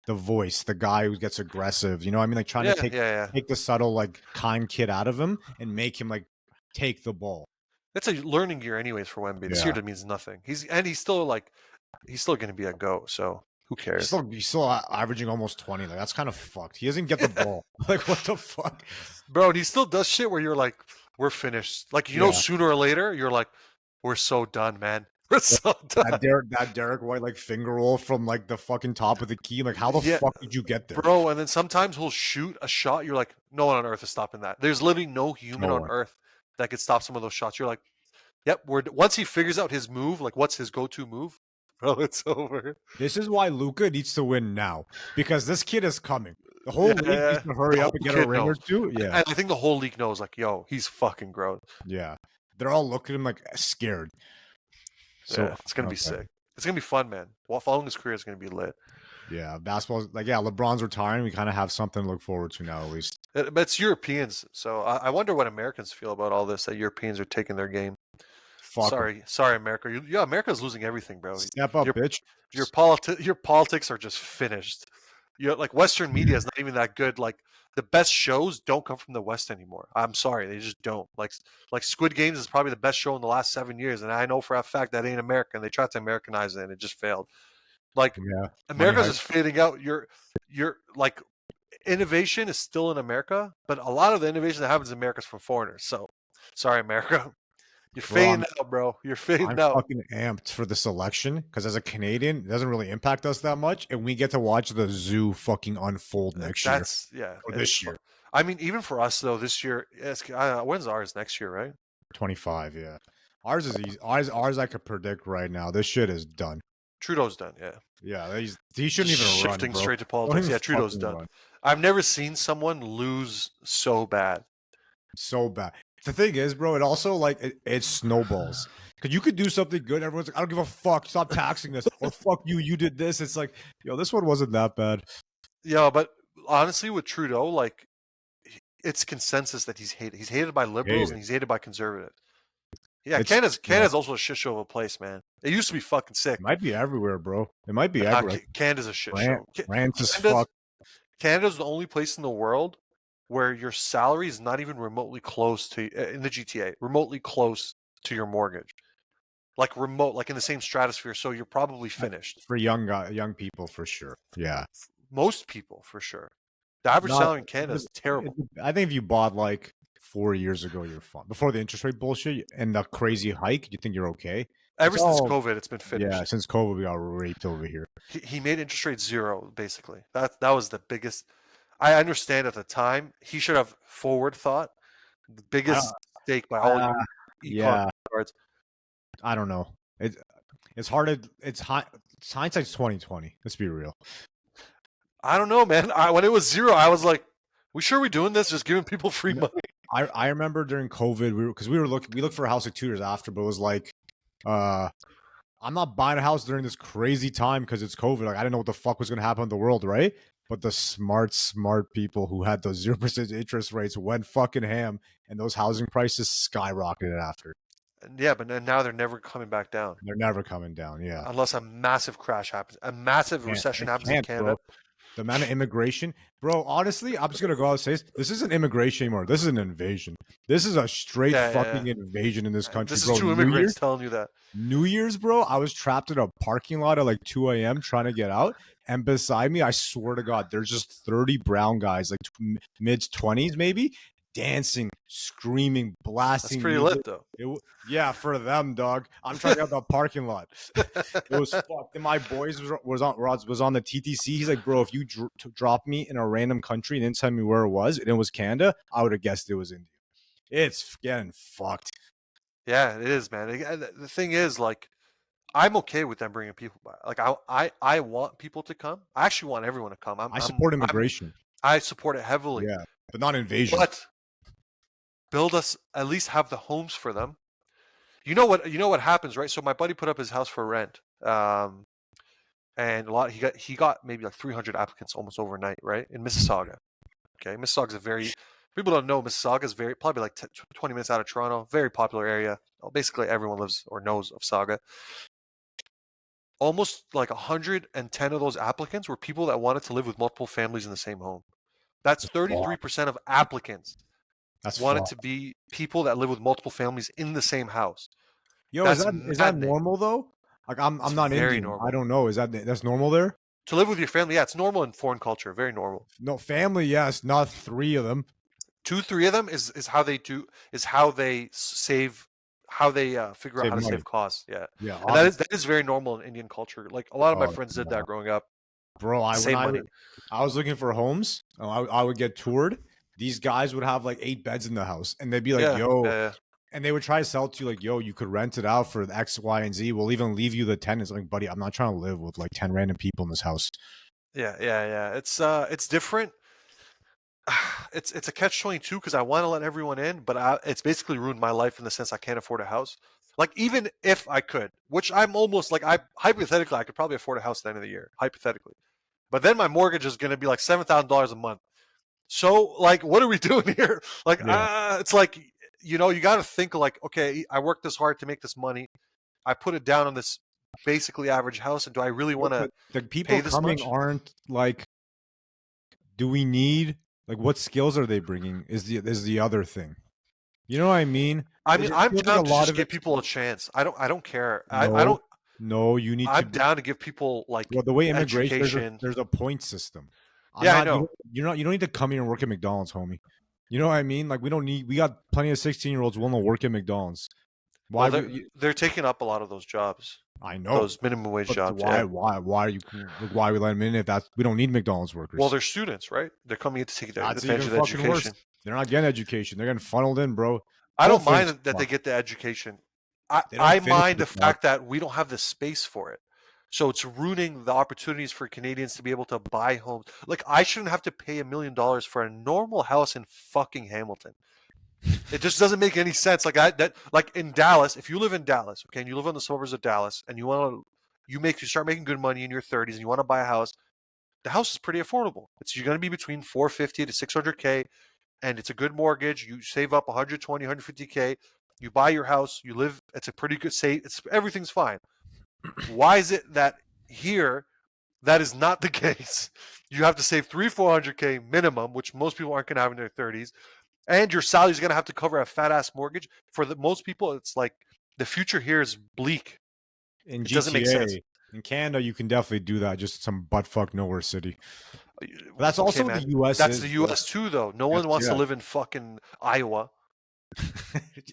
the voice, the guy who gets aggressive. You know what I mean? Like, trying to yeah, yeah, yeah. take the subtle, like, kind kid out of him and make him like take the ball. It's a learning year, anyways, for Wemby. This year Yeah. that means nothing. He's still like, he's still going to be a GOAT. So who cares? He's still averaging almost 20. Like, that's kind of fucked. He doesn't get the ball. Like, what the fuck? Bro, and he still does shit where you're like, we're finished. Like, you know, Yeah. sooner or later, you're like, we're so done, man. We're That so done. Derek White like finger roll from like the fucking top of the key. Like, how the Yeah, fuck did you get there? bro. And then sometimes he'll shoot a shot. You're like, no one on earth is stopping that. There's literally no human No on one. earth that could stop some of those shots. You're like, yep, once he figures out his move, like what's his go-to move, bro, it's over. This is why Luca needs to win now, because this kid is coming. The Yeah, whole league needs to the hurry whole up and get a kid ring or knows. two. Yeah, And I think the whole league knows, like, yo, he's fucking grown. yeah. They're all looking at him like scared. So Yeah, it's gonna be okay. sick. It's gonna be fun, man. While following his career is gonna be lit. Yeah, basketball's like, yeah, LeBron's retiring. We kind of have something to look forward to now, at least. But it's Europeans, so I wonder what Americans feel about all this. That Europeans are taking their game. Fuck 'em. Sorry, America. Yeah, America's losing everything, bro. Step up, Your bitch. your politics are just finished. You know, like Western media is not even that good. Like the best shows don't come from the West anymore. I'm sorry, they just don't. Like Squid Games is probably the best show in the last 7 years, and I know for a fact that ain't American. They tried to Americanize it and it just failed. Like Yeah, money America's heist. just fading out. You're like innovation is still in America, but a lot of the innovation that happens in America is from foreigners. So sorry, America. You're Bro, fading out, bro. You're I'm fading out. fucking amped for the selection because as a Canadian, it doesn't really impact us that much, and we get to watch the zoo fucking unfold next year That's yeah. or It's this year. I mean, even for us though, this year, when's ours next year, right? 25, yeah. Ours is easy. Ours I could predict right now. This shit is done. Trudeau's done. Yeah, Yeah, he shouldn't even run, shifting bro. straight to Don't politics. even Yeah, Trudeau's fucking done. run. I've never seen someone lose so bad. So bad. The thing is, bro, it also like it snowballs. Cause you could do something good. Everyone's like, I don't give a fuck. Stop taxing this. Or fuck you. You did this. It's like, yo, this one wasn't that bad. Yeah, but honestly, with Trudeau, like it's consensus that he's hated. He's hated by liberals Hated. and he's hated by conservatives. Yeah, It's Canada's also a shit show of a place, man. It used to be fucking sick. It might be everywhere, bro. It might be everywhere. Canada's a shit show. France is Canada's, fuck. Canada's the only place in the world where your salary is not even remotely close to in the GTA, remotely close to your mortgage. Like remote, like in the same stratosphere. So you're probably finished. For young people, for sure. Yeah. Most people, for sure. The average Not, salary in Canada is terrible. I think if you bought like 4 years ago, you're fine. Before the interest rate bullshit and the crazy hike, you think you're okay? Ever It's since all- COVID, it's been finished. Yeah, since COVID, we got raped over here. He made interest rate zero, basically. That was the biggest. I understand at the time he should have forward thought. The biggest mistake by all yeah, cards. I don't know. It's hard to it's hindsight's 2020. Let's be real. I don't know, man. When it was zero, I was like, "We sure we doing this? Just giving people free money?" I remember during COVID, we looked for a house like 2 years after, but it was like, I'm not buying a house during this crazy time because it's COVID. Like I didn't know what the fuck was gonna happen in the world, right? But the smart people who had those 0% interest rates went fucking ham, and those housing prices skyrocketed after. And yeah, but now they're never coming back down They're never coming down. Yeah, unless a massive crash happens, a massive recession it happens in can't, Canada. bro. The amount of immigration, bro. Honestly, I'm just gonna go out and say this isn't immigration anymore. This is an invasion. This is a straight Yeah, yeah, fucking invasion in this yeah. country, This is bro. two immigrants telling you that. New Year's, bro. I was trapped in a parking lot at like 2 a.m. trying to get out, and beside me, I swear to God, there's just 30 brown guys, like mid 20s maybe, dancing, screaming, That's blasting pretty music. lit, though. Yeah, for them, dog. I'm trying to get out the parking lot. It was fucked. And my boys was on the TTC. He's like, bro, if you drop me in a random country and didn't tell me where it was, and it was Canada, I would have guessed it was India. It's getting fucked. Yeah, it is, man. The thing is, like, I'm okay with them bringing people by. Like, I want people to come. I actually want everyone to come. I support immigration. I support it heavily. Yeah, but not invasion. But build us, at least have the homes for them. You know what happens, right? So my buddy put up his house for rent. And he got maybe like 300 applicants almost overnight, right? In Mississauga. Okay, Mississauga's a very, people don't know, Mississauga's very, probably like 20 minutes out of Toronto, very popular area. Well, basically everyone lives or knows of Saga. Almost like 110 of those applicants were people that wanted to live with multiple families in the same home. That's 33% of applicants wanted to be people that live with multiple families in the same house. Yo, is that normal though? Like I'm not Indian. Normal. I don't know. That's normal there? To live with your family, yeah, it's normal in foreign culture. Very normal. No, family, yes, not 3 of them. 2-3 of them is how they save, how they figure out how to save costs. Yeah, yeah, and that is very normal in Indian culture. Like a lot of my friends did that growing up. Bro, I was looking for homes. I would get toured. These guys would have like 8 beds in the house, and they'd be like, "Yo." And they would try to sell it to you like, yo, you could rent it out for X, Y, and Z. We'll even leave you the tenants. Like, buddy, I'm not trying to live with like 10 random people in this house. Yeah. It's different. It's a catch-22 because I want to let everyone in, but it's basically ruined my life in the sense I can't afford a house. Like even if I could, which I'm almost like hypothetically I could probably afford a house at the end of the year, hypothetically. But then my mortgage is going to be like $7,000 a month. So like, what are we doing here? Like, it's like, you got to think like, okay, I worked this hard to make this money. I put it down on this basically average house, and do I really want to? The people coming aren't like, do we need like what skills are they bringing? Is the other thing? You know what I mean? I'm down to just give people a chance. I don't care. No, I don't. No, you need. I'm down to give people like the way immigration. There's a point system. I know. You don't need to come here and work at McDonald's, homie. You know what I mean? Like we got plenty of 16-year-olds willing to work at McDonald's. Why they're taking up a lot of those jobs. I know those minimum wage jobs. Why are we letting them in if we don't need McDonald's workers? Well, they're students, right? They're coming in to take advantage of education. Worse. They're not getting education. They're getting funneled in, bro. I don't mind that they get the education. I mind the fact that we don't have the space for it. So it's ruining the opportunities for Canadians to be able to buy homes. Like I shouldn't have to pay $1 million for a normal house in fucking Hamilton. It just doesn't make any sense. Like like in Dallas, if you live in Dallas, okay, and you live on the suburbs of Dallas, and you start making good money in your 30s, and you want to buy a house, the house is pretty affordable. You're going to be between $450 to $600K, and it's a good mortgage. You save up $120, $150K. You buy your house. You live. It's a pretty good state. Everything's fine. Why is it that here that is not the case? You have to save $300-400K minimum, which most people aren't going to have in their 30s. And your salary is going to have to cover a fat-ass mortgage. For most people, it's like the future here is bleak. It doesn't make sense. In Canada, you can definitely do that, just some buttfuck nowhere city. But that's also the U.S. That's the U.S. too, though. No one wants to live in fucking Iowa.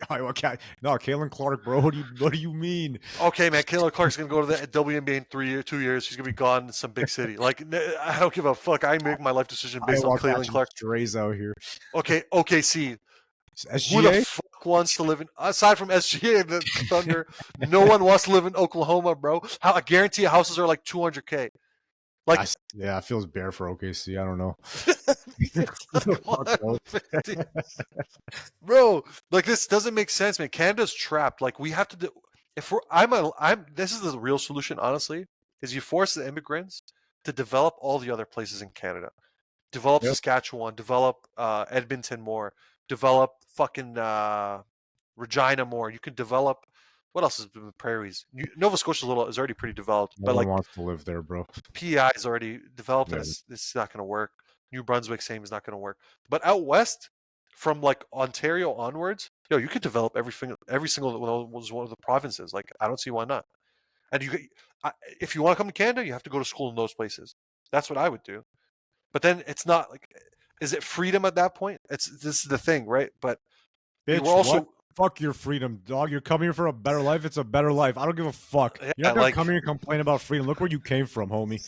Iowa, no, Caitlin Clark, bro. What do you mean? Okay, man. Caitlin Clark's gonna go to the WNBA in 2 years. She's gonna be gone in some big city. Like, I don't give a fuck. I make my life decision based on Caitlin Clark. Strays out here. Okay, OKC. SGA? Who the fuck wants to live in, aside from SGA and the Thunder? No one wants to live in Oklahoma, bro. I guarantee houses are like $200K. Like, it feels bare for OKC. I don't know. Bro, like this doesn't make sense, man. Canada's trapped. Like we have to do. This is the real solution, honestly. Is you force the immigrants to develop all the other places in Canada. Develop Yep. Saskatchewan, develop Edmonton more, develop fucking Regina more. You can develop what else is in the prairies? Nova Scotia is already pretty developed, No but one like wants to live there, bro. PEI is already developed, and Yeah. it's not going to work. New Brunswick, same, is not going to work. But out west, from like Ontario onwards, you could develop every single one of the provinces. Like, I don't see why not. And if you want to come to Canada, you have to go to school in those places. That's what I would do. But then it's not like, is it freedom at that point? This is the thing, right? But we're Bitch, what? also, Fuck your freedom, dog. You're coming here for a better life. It's a better life. I don't give a fuck. You're yeah, not gonna like come here and complain about freedom. Look where you came from, homie.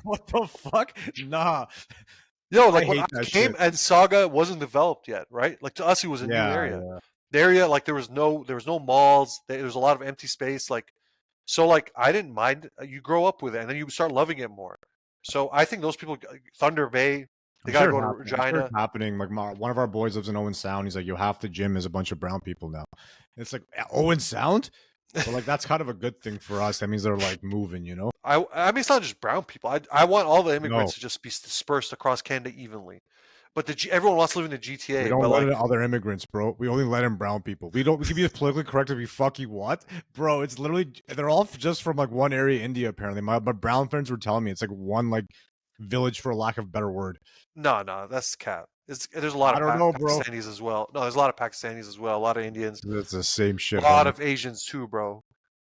What the fuck? Nah. I like when I hate that came shit. and Saga wasn't developed yet, right? Like to us, it was a new Yeah, area. yeah. The area, like there was no malls. There was a lot of empty space. Like, so like I didn't mind. You grow up with it, and then you start loving it more. So I think those people, Thunder Bay, they I'm gotta sure go it's to happening. I'm sure it's Regina. happening. Like one of our boys lives in Owen Sound. He's like, yo, half the gym is a bunch of brown people now. It's like Owen Sound, but like that's kind of a good thing for us. That means they're like moving, you know? I mean, it's not just brown people. I want all the immigrants No, to just be dispersed across Canada evenly. But everyone wants to live in the we GTA. don't But let in like, other immigrants, bro. We only let in brown people. We don't. We can be as politically correct as we fucking want, bro. It's literally they're all just from like one area, India. Apparently, my brown friends were telling me it's like one like village for lack of a better word. no, that's cap. There's a lot I of don't know, bro. Pakistanis as well. No, there's a lot of Pakistanis as well. A lot of Indians. It's the same shit, A lot homie. of Asians too, bro.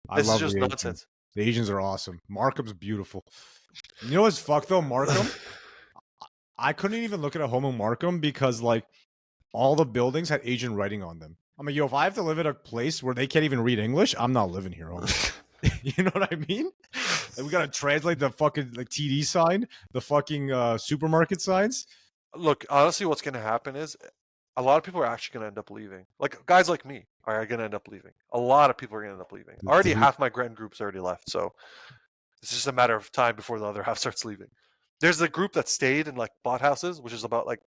I This is love just the Asians. nonsense. The Asians are awesome. Markham's beautiful. You know what's fucked though, Markham? I couldn't even look at a home in Markham because like all the buildings had Asian writing on them. I'm like, yo, if I have to live at a place where they can't even read English, I'm not living here, homie. You know what I mean? Like, we gotta translate the fucking like TD sign, the fucking supermarket signs. Look, honestly, what's going to happen is a lot of people are actually going to end up leaving. Like guys like me are going to end up leaving. A lot of people are going to end up leaving. Already, Dude, half my grand group's already left, so it's just a matter of time before the other half starts leaving. There's the group that stayed and like bought houses, which is about like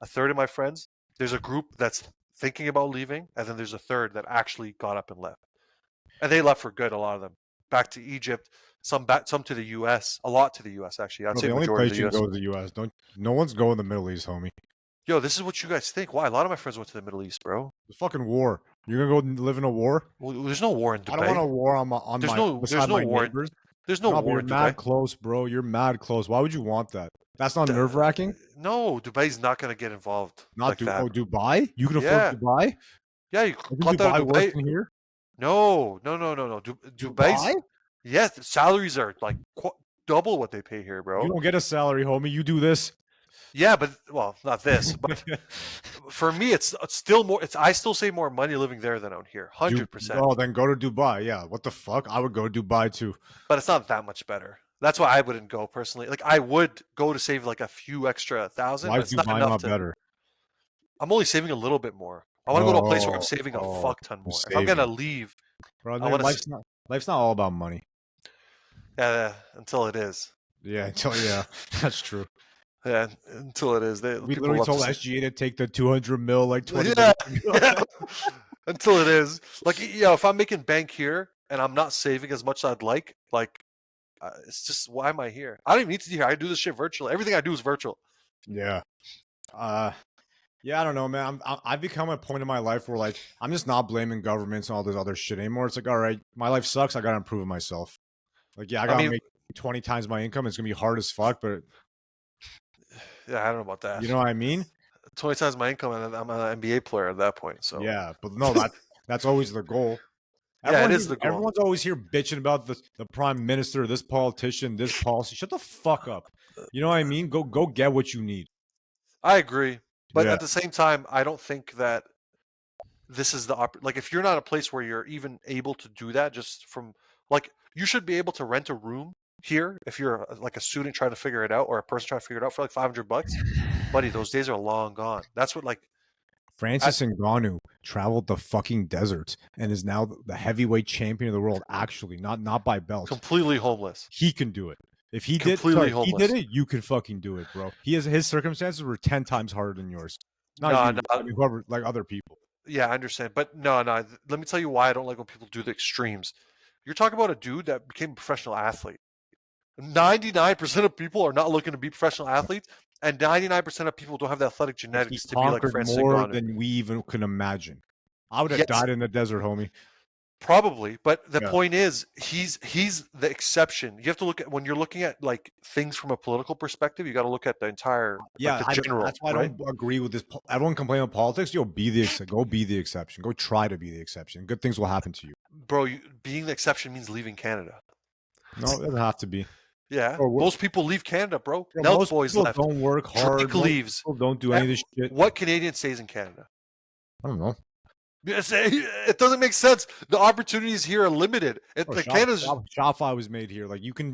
a third of my friends. There's a group that's thinking about leaving, and then there's a third that actually got up and left, and they left for good. A lot of them back to Egypt, some to the U.S., a lot to the U.S. Actually, I'd bro, say the only majority of place the you can U.S. go is the U.S. Don't. No one's going to the Middle East, homie. Yo, this is what you guys think. Why? A lot of my friends went to the Middle East, bro. There's fucking war. You're gonna go live in a war? Well, there's no war in I don't want Dubai. a war on my There's beside no my war. neighbors. There's no No, but war you're in Dubai. mad close, bro. You're mad close. Why would you want that? That's not D- nerve wracking. no, Dubai's not gonna get involved Not like do that. oh Dubai? You can afford Yeah, Dubai? yeah. You Isn't cut out Dubai of worse Dubai. than here? No. Dubai's Dubai? yes. The salaries are like double what they pay here, You bro. don't get a salary, homie. You do this. Yeah, but well, not this. But for me, it's still more. I still save more money living there than out here, You 100%. oh then go to Dubai. Yeah. What the fuck? I would go to Dubai too. But it's not that much better. That's why I wouldn't go personally. Like I would go to save like a few extra thousand, Why but is it's not Dubai enough not to. better? I'm only saving a little bit more. I want to go to a place where I'm Oh, saving a oh, fuck ton you're more. If I'm gonna saving. leave, Bro, I man, want to. life's not all about money. Yeah, until it is. Yeah, yeah, that's true. Yeah, until it is. We People literally love to told say. SGA to take the 200 mil like 20 Yeah, minutes ago. yeah. Until it is. Like, if I'm making bank here and I'm not saving as much as I'd like, it's just why am I here? I don't even need to be here. I do this shit virtually. Everything I do is virtual. Yeah. Uh yeah, I don't know, man. I've become a point in my life where like I'm just not blaming governments and all this other shit anymore. It's like, all right, my life sucks. I gotta improve myself. Like, yeah, I I gotta mean, make 20 times my income. It's gonna be hard as fuck, but yeah, I don't know about that. you know what I mean? 20 times my income, and I'm an NBA player at that point. So Yeah, but no, that's always the goal. yeah, it is the goal. Everyone's always here bitching about the prime minister, this politician, this policy. Shut the fuck up. You know what I mean? Go get what you need. I agree, but Yeah. at the same time, I don't think that this is the like if you're not a place where you're even able to do that just from like you should be able to rent a room here if you're like a student trying to figure it out or a person trying to figure it out for like $500, buddy. Those days are long gone. That's what like Francis Ngannou traveled the fucking deserts and is now the heavyweight champion of the world. Actually, not by belt. completely homeless. He can do it. If he did, Completely he homeless. did it. You can fucking do it, bro. His circumstances were 10 times harder than yours. Not No, you. I mean, whoever, like other people. yeah, I understand, but no. Let me tell you why I don't like when people do the extremes. You're talking about a dude that became a professional athlete. 99% of people are not looking to be professional athletes, and 99% of people don't have the athletic He genetics to be like conquered Francis more Ngannou. than we even can imagine. I would have Yes, died in the desert, homie. probably, but the Yeah. point is, he's the exception. You have to look at when you're looking at like things from a political perspective. You got to look at the entire, like Yeah, the general, that's why I right? don't agree with this. Everyone complain about politics. Go be the exception. Go try to be the exception. Good things will happen to you. Bro, being the exception means leaving Canada. No, it doesn't have to be. Yeah, Bro, most people leave Canada, bro. bro, Nelk most Boys people left. don't work hard. Drake Most leaves. people don't do any of this shit. What Canadian stays in Canada? I don't know. It doesn't make sense. The opportunities here are limited. Bro, Canada's Shopify was made here. Like you can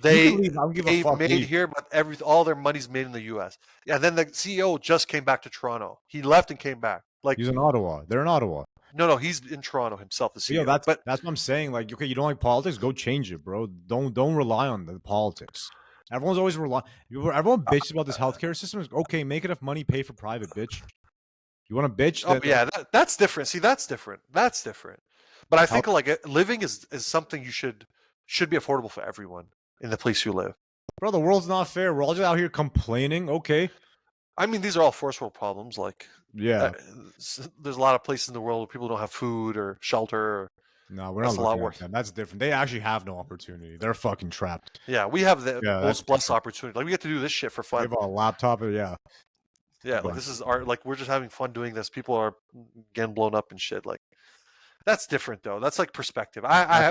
they leave. I don't give a they fuck. made Leave. here, but all their money's made in the U.S. Yeah, and then the CEO just came back to Toronto. He left and came back. Like He's in Ottawa. They're in Ottawa. no, he's in Toronto himself, the But yo, CEO. But that's what I'm saying. Like, okay, you don't like politics, go change it, bro. Don't rely on the politics. Everyone's always everyone bitches about this healthcare system. Okay, make enough money, pay for private, bitch. You want to bitch? oh yeah, that's different. See, that's different. That's different. But I think like living is something you should be affordable for everyone in the place you live. Bro, the world's not fair. We're all just out here complaining. Okay. I mean, these are all first world problems. Like, Yeah. there's a lot of places in the world where people don't have food or shelter. No, we're not looking at them. That's different. They actually have no opportunity. They're fucking trapped. Yeah, we have the most blessed opportunity. Like, we get to do this shit for fun. We have a laptop. Yeah. Yeah, like this is our like we're just having fun doing this. People are getting blown up and shit. Like, that's different though. That's like perspective.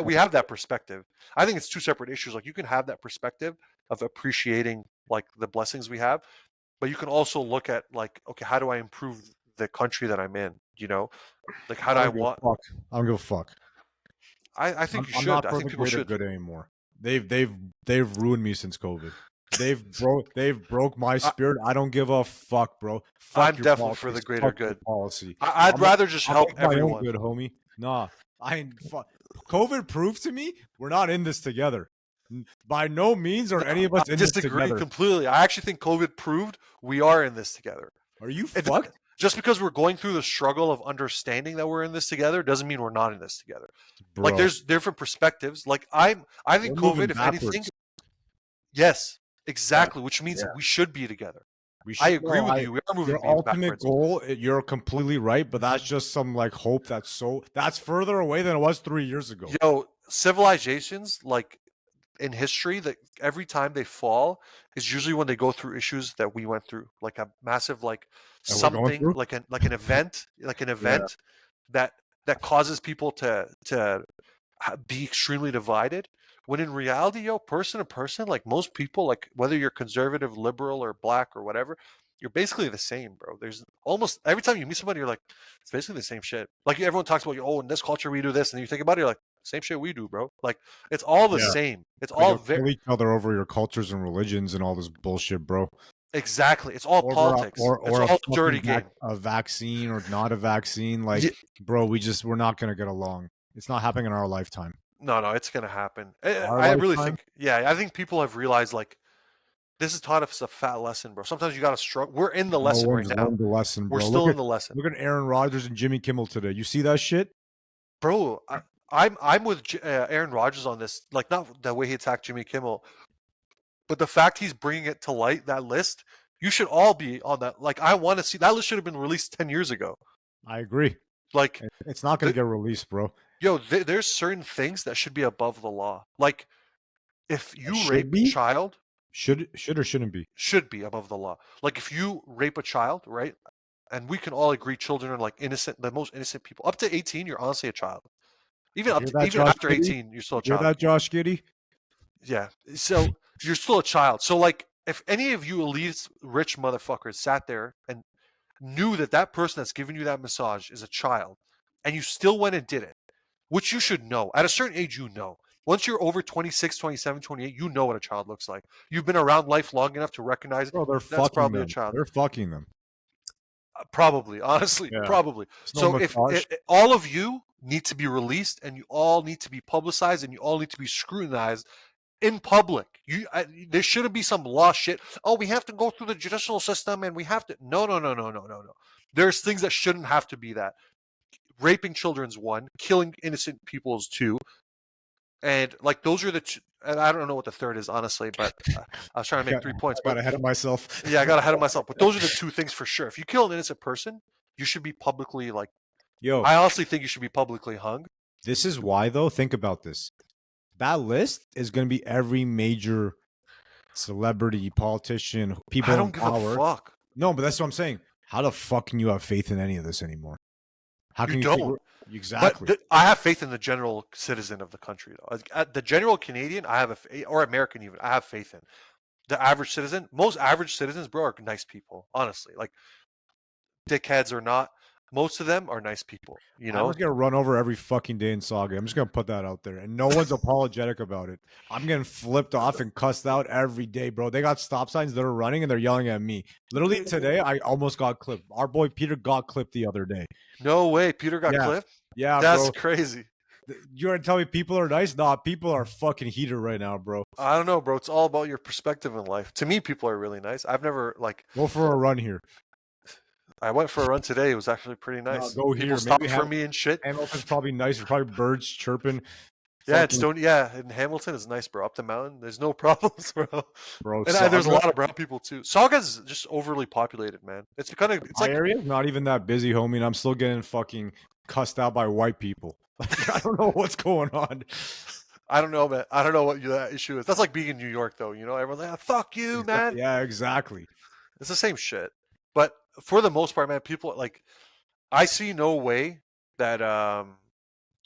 We have that perspective. I think it's two separate issues. Like, you can have that perspective of appreciating like the blessings we have, but you can also look at like, okay, how do I improve the country that I'm in? You know, like how do I want? I don't give a fuck. I think you should. I'm not I think people should. good anymore. They've ruined me since COVID. They've broke my spirit. I don't give a fuck, bro. Fuck I'm definitely for the greater good policy. I'd rather just help everyone. My own good, homie. Nah, COVID proved to me we're not in this together. By no means are any of us in this together. I disagree completely. I actually think COVID proved we are in this together. Are you fucked? Just because we're going through the struggle of understanding that we're in this together doesn't mean we're not in this together. Bro. Like, there's different perspectives. Like, I think COVID, if anything, yes, exactly, which means we should be together. I agree with you. We are moving your ultimate backwards. Goal. You're completely right, but that's just some like hope that's further away than it was 3 years ago. Yo, civilizations like in history, that every time they fall is usually when they go through issues that we went through, like a massive something like an event that causes people to be extremely divided. When in reality, yo, person to person, like most people, like whether you're conservative, liberal, or black or whatever, you're basically the same, bro. There's almost every time you meet somebody, you're like, it's basically the same shit. Like, everyone talks about, oh, in this culture we do this, and you think about it, you're like, same shit we do, bro. Like, it's all the same. It's all very each other over your cultures and religions and all this bullshit, bro. Exactly. It's all politics. It's all a dirty game. A vaccine or not a vaccine, like, bro, we're not gonna get along. It's not happening in our lifetime. No, it's gonna happen. I really think, I think people have realized, like, this has taught us a fat lesson, bro. Sometimes you gotta struggle. We're in the lesson right now. The lesson, bro. We're still in the lesson. Look at Aaron Rodgers and Jimmy Kimmel today. You see that shit, bro? I'm with Aaron Rodgers on this. Like, not the way he attacked Jimmy Kimmel, but the fact he's bringing it to light. That list, you should all be on that. Like, I want to see that list. Should have been released 10 years ago. I agree. Like, it's not gonna get released, bro. Yo, there's certain things that should be above the law. Like, if you rape a child, should or shouldn't be? Should be above the law. Like, if you rape a child, right? And we can all agree children are like innocent, the most innocent people. Up to 18, you're honestly a child. Even after 18, you're still a child. Hear that, Josh Giddey? Yeah. So you're still a child. So, like, if any of you elite rich motherfuckers sat there and knew that person that's giving you that massage is a child, and you still went and did it, which you should know. At a certain age, you know. Once you're over 26, 27, 28, you know what a child looks like. You've been around life long enough to recognize that's probably a child. They're fucking them. Probably, honestly, probably. So if all of you need to be released, and you all need to be publicized, and you all need to be scrutinized in public. There shouldn't be some law shit. Oh, we have to go through the judicial system, and we have to. No. There's things that shouldn't have to be that. Raping children's one, killing innocent people is two, and like those are the two. and I don't know what the third is honestly, but I was trying to make 3 points. I got But ahead of myself. yeah, I got ahead of myself. But those are the two things for sure. If you kill an innocent person, you should be publicly like. Yo, I honestly think you should be publicly hung. this is why though. Think about this. That list is going to be every major celebrity, politician, people I in don't give a power. fuck. No, but that's what I'm saying. How the fuck can you have faith in any of this anymore? How You can you don't. think exactly? But I have faith in the general citizen of the country, though. The general Canadian, I have or American even, I have faith in. The average citizen, most average citizens, bro, are nice people. Honestly, like dickheads or not, most of them are nice people. You I'm know, just gonna run over every fucking day in Saga. I'm just gonna put that out there, and no one's apologetic about it. I'm getting flipped off and cussed out every day, bro. They got stop signs that are running and they're yelling at me. Literally today, I almost got clipped. Our boy Peter got clipped the other day. no way, Peter got Yeah, clipped. yeah, That's bro. crazy. You want to tell me people are nice? Nah, people are fucking heated right now, bro. I don't know, bro. It's all about your perspective in life. To me, people are really nice. I've never like. Go for a run here. I went for a run today. It was actually pretty No, nice. go People here. stopped Maybe for me and shit. Hamilton's probably nice. There's probably birds chirping. Yeah, it's Fucking Stone. Yeah, in Hamilton is nice, bro. Up the mountain, there's no problems, bro. bro. And there's a lot of brown people too. Sauga's just overly populated, man. It's kind of it's My like area's not even that busy, homie, and I'm still getting fucking cussed out by white people. Like, I don't know what's going on. I don't know, man. I don't know what that issue is. That's like being in New York, though. You know, everyone's like, "Ah, "Fuck you, man." Yeah, exactly. It's the same shit. But for the most part, man, people like I see no way that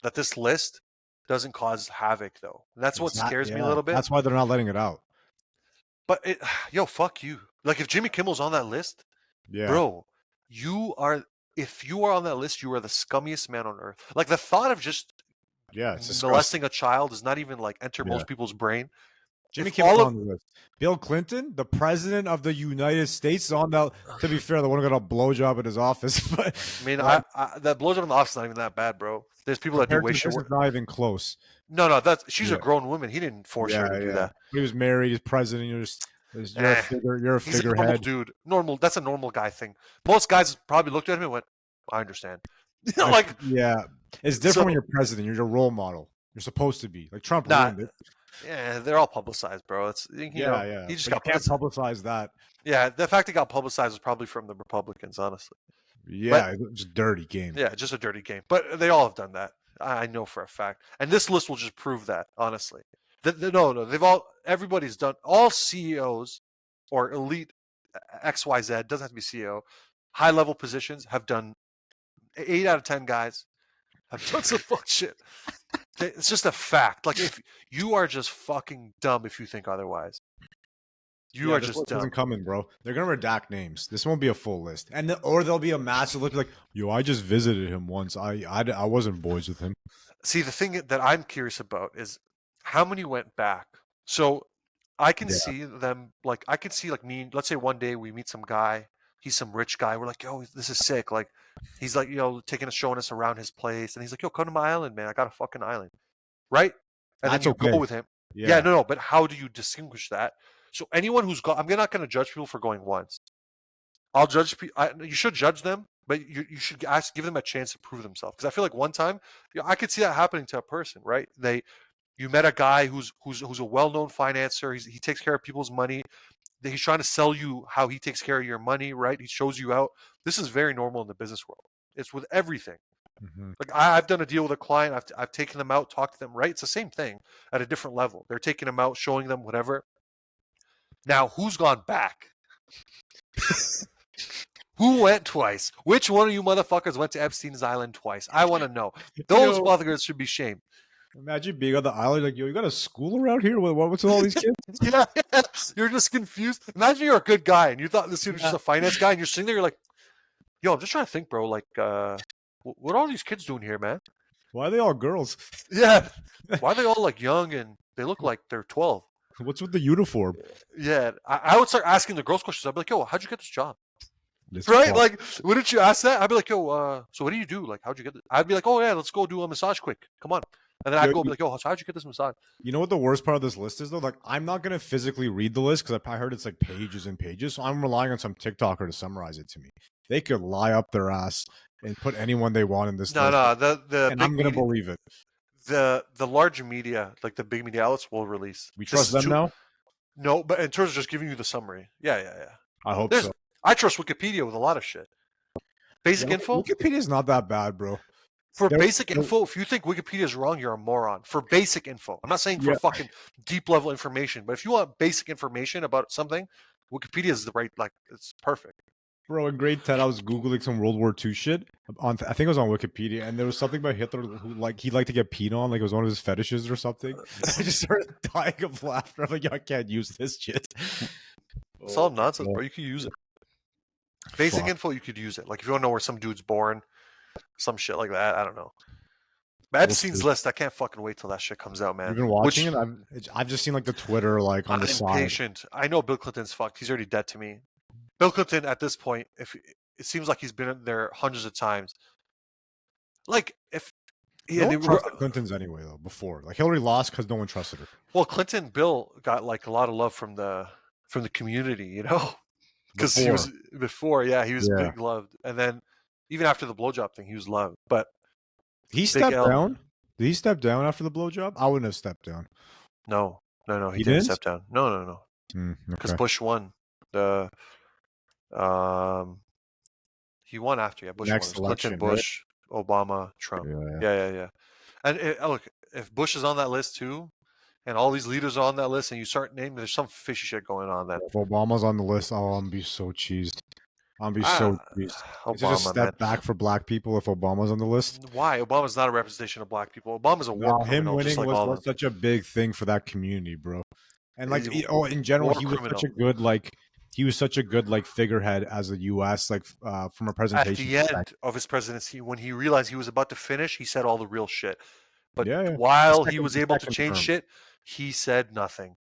that this list doesn't cause havoc, though. And that's what scares me a little bit. That's why they're not letting it out. But yo, fuck you. Like if Jimmy Kimmel's on that list, Yeah, bro, you are. If you are on that list, you are the scummiest man on earth. Like the thought of just yeah, it's disgusting. molesting a child does not even like enter Yeah. most people's brain. Jimmy If Kimmel's all of on the list. Bill Clinton, the president of the United States, is on that. To be fair, the one who got a blowjob at his office. But I mean, like, that blowjob in the office is not even that bad, bro. There's people that do compared way to shit this, work. it's not even close. No, she's Yeah. a grown woman. He didn't force her to do that. He was married. He's president. You're a figure. You're a He's a normal figurehead. dude. Normal. That's a normal guy thing. Most guys probably looked at him and went, "I understand." Like, yeah, it's different when you're president. You're a role model. You're supposed to be like Trump ruined it. yeah, they're all publicized, bro. It's Yeah. He just But got you can't publicize that. Yeah, the fact it got publicized was probably from the Republicans, honestly. Yeah, it's just dirty game. Yeah, just a dirty game. But they all have done that. I know for a fact. And this list will just prove that, honestly. No, everybody's done, all CEOs or elite XYZ, doesn't have to be CEO, high level positions have done 8 out of 10 guys have done some fuck shit. It's just a fact. Like if you are just fucking dumb if you think otherwise. You are just dumb. Isn't coming, bro. They're gonna redact names. This won't be a full list, or there'll be a massive look like, yo, I just visited him once. I wasn't boys with him. See, the thing that I'm curious about is how many went back. So I can see them like I can see like me. Let's say one day we meet some guy. He's some rich guy. We're like, yo, this is sick. Like he's like, showing us around his place, and he's like, yo, come to my island, man. I got a fucking island, right? And That's then you okay. go with him. Yeah, no. But how do you distinguish that? So anyone who's gone, I'm not going to judge people for going once. I'll judge people. You should judge them, but you should give them a chance to prove themselves. Because I feel like one time, I could see that happening to a person, right? You met a guy who's a well-known financer. He takes care of people's money. He's trying to sell you how he takes care of your money, right? He shows you out. This is very normal in the business world. It's with everything. Mm-hmm. Like I've done a deal with a client. I've taken them out, talked to them, right? It's the same thing at a different level. They're taking them out, showing them whatever. Now, who's gone back? Who went twice? Which one of you motherfuckers went to Epstein's island twice? I want to know. Those motherfuckers should be shamed. Imagine being on the island like, yo, you got a school around here? What's with all these kids? Yeah, you're just confused. Imagine you're a good guy and you thought this dude was just a finance guy, and you're sitting there, you're like, yo, I'm just trying to think, bro. Like, what are all these kids doing here, man? Why are they all girls? Yeah. Why are they all like young and they look like they're 12? What's with the uniform? Yeah, I would start asking the girls questions. I'd be like, yo, how'd you get this job? This right? fuck. Like, wouldn't you ask that? I'd be like, yo, so what do you do? Like, how'd you get this? I'd be like, oh, yeah, let's go do a massage quick. Come on. And then I'd go be like, yo, so how'd you get this massage? You know what the worst part of this list is, though? Like, I'm not going to physically read the list because I heard it's like pages and pages. So I'm relying on some TikToker to summarize it to me. They could lie up their ass and put anyone they want in this list. No, and I'm going to believe it. the larger media, like the big media outlets, will release. We This trust is them now. No, but in terms of just giving you the summary, yeah. I hope There's so. I trust Wikipedia with a lot of shit. Basic Yeah, info. Wikipedia's not that bad, bro. For They're- basic they're- info, if you think Wikipedia is wrong, you're a moron. For basic info, I'm not saying for Yeah. fucking deep level information, but if you want basic information about something, Wikipedia is the right, like, it's perfect. Bro, in grade 10, I was Googling some World War II shit. I think it was on Wikipedia, and there was something about Hitler who, like, he liked to get peed on, like it was one of his fetishes or something. I just started dying of laughter. I'm like, I can't use this shit. It's all Oh my nonsense, God. bro. You could use it. Basic Fuck. info, you could use it. Like if you want to know where some dude's born, some shit like that. I don't know. But We'll Epstein's see. list, I can't fucking wait till that shit comes out, man. You've been watching Which it? I've just seen like the Twitter, like on the I'm side. impatient. I know Bill Clinton's fucked. He's already dead to me. Bill Clinton at this point, if it seems like he's been there hundreds of times. Like if No one trusted Clintons anyway, though. Before, like Hillary lost because no one trusted her. well, Clinton Bill got like a lot of love from the community, you know, because he was before, yeah, he was big loved, and then even after the blowjob thing, he was loved. But he stepped down. Did he step down after the blowjob? I wouldn't have stepped down. No, he He didn't didn't? step down. No, because Okay. Bush won. The he won after, yeah. Bush Next won. It was Clinton, election, Bush, Obama, Trump. Yeah. And look, if Bush is on that list too, and all these leaders are on that list, and you start naming, there's some fishy shit going on then. If Obama's on the list, I'm gonna be so cheesed. I'm gonna be so cheesed. Obama, Is it a step back for black people if Obama's on the list? Why? Obama's not a representation of black people. Obama's a war criminal. Him winning just like all was such a big thing for that community, bro. And like, in general, he was criminal. such a good figurehead as a U.S. from a presentation. At the end of his presidency, when he realized he was about to finish, he said all the real shit. But Yeah. while he was able to change shit, he said nothing.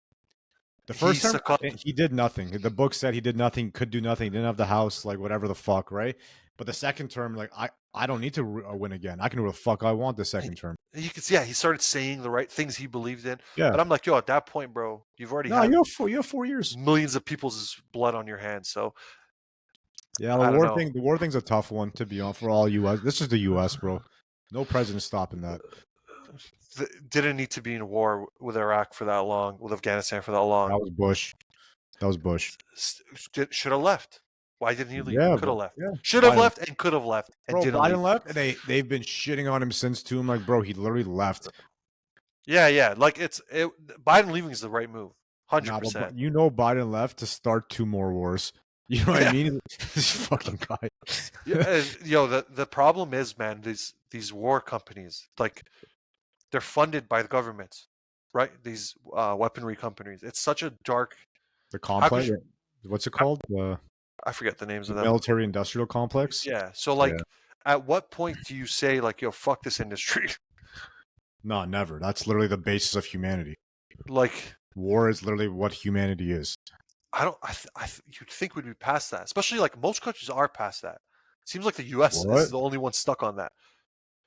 The first term, he did nothing. The book said he did nothing, could do nothing, didn't have the house, like whatever the fuck, right? But the second term, like I don't need to win again. I can do what the fuck I want the second term. You could see, yeah, he started saying the right things he believed in. Yeah. But I'm like, yo, at that point, bro, you've already had you have 4 years, millions of people's blood on your hands. So yeah, the war thing's a tough one to be on for all U.S. This is the U.S., bro. No president stopping that. Didn't need to be in war with Iraq for that long, with Afghanistan for that long. That was Bush. Should have left. Why didn't he leave? Yeah, could have left. Yeah. Should have left and could have left. And bro, didn't Biden leave. left, and they've been shitting on him since too. I'm like, bro, he literally left. Yeah. Like Biden leaving is the right move. 100%. You know, Biden left to start 2 more wars. You know what I mean? This fucking guy. The problem is, man, these war companies, like, they're funded by the governments, right? These weaponry companies. It's such a dark. The complex. What's it called? I forget the names of them. Military industrial complex. Yeah. So like, at what point do you say like, yo, fuck this industry? No, never. That's literally the basis of humanity. Like, war is literally what humanity is. You'd think we'd be past that, especially like most countries are past that. It seems like the U.S. is the only one stuck on that.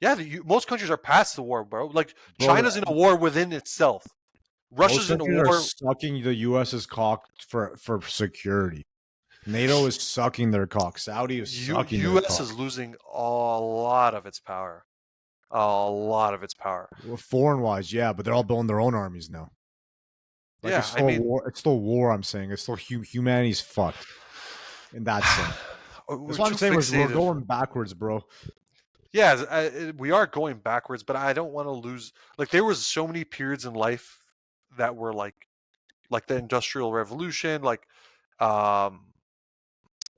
Yeah, most countries are past the war, bro. Like, China's in a war within itself. Russia's in a war. Are sucking the U.S.'s cock for security. NATO is sucking their cock. Saudi is sucking their cock. U.S. is losing a lot of its power. A lot of its power. Well, foreign-wise, yeah, but they're all building their own armies now. Like, yeah, war. It's still war. I'm saying it's still humanity's fucked in that sense. That's what I'm saying. We're going backwards, bro. Yeah, we are going backwards, but I don't want to lose. Like, there was so many periods in life that were like the Industrial Revolution, like.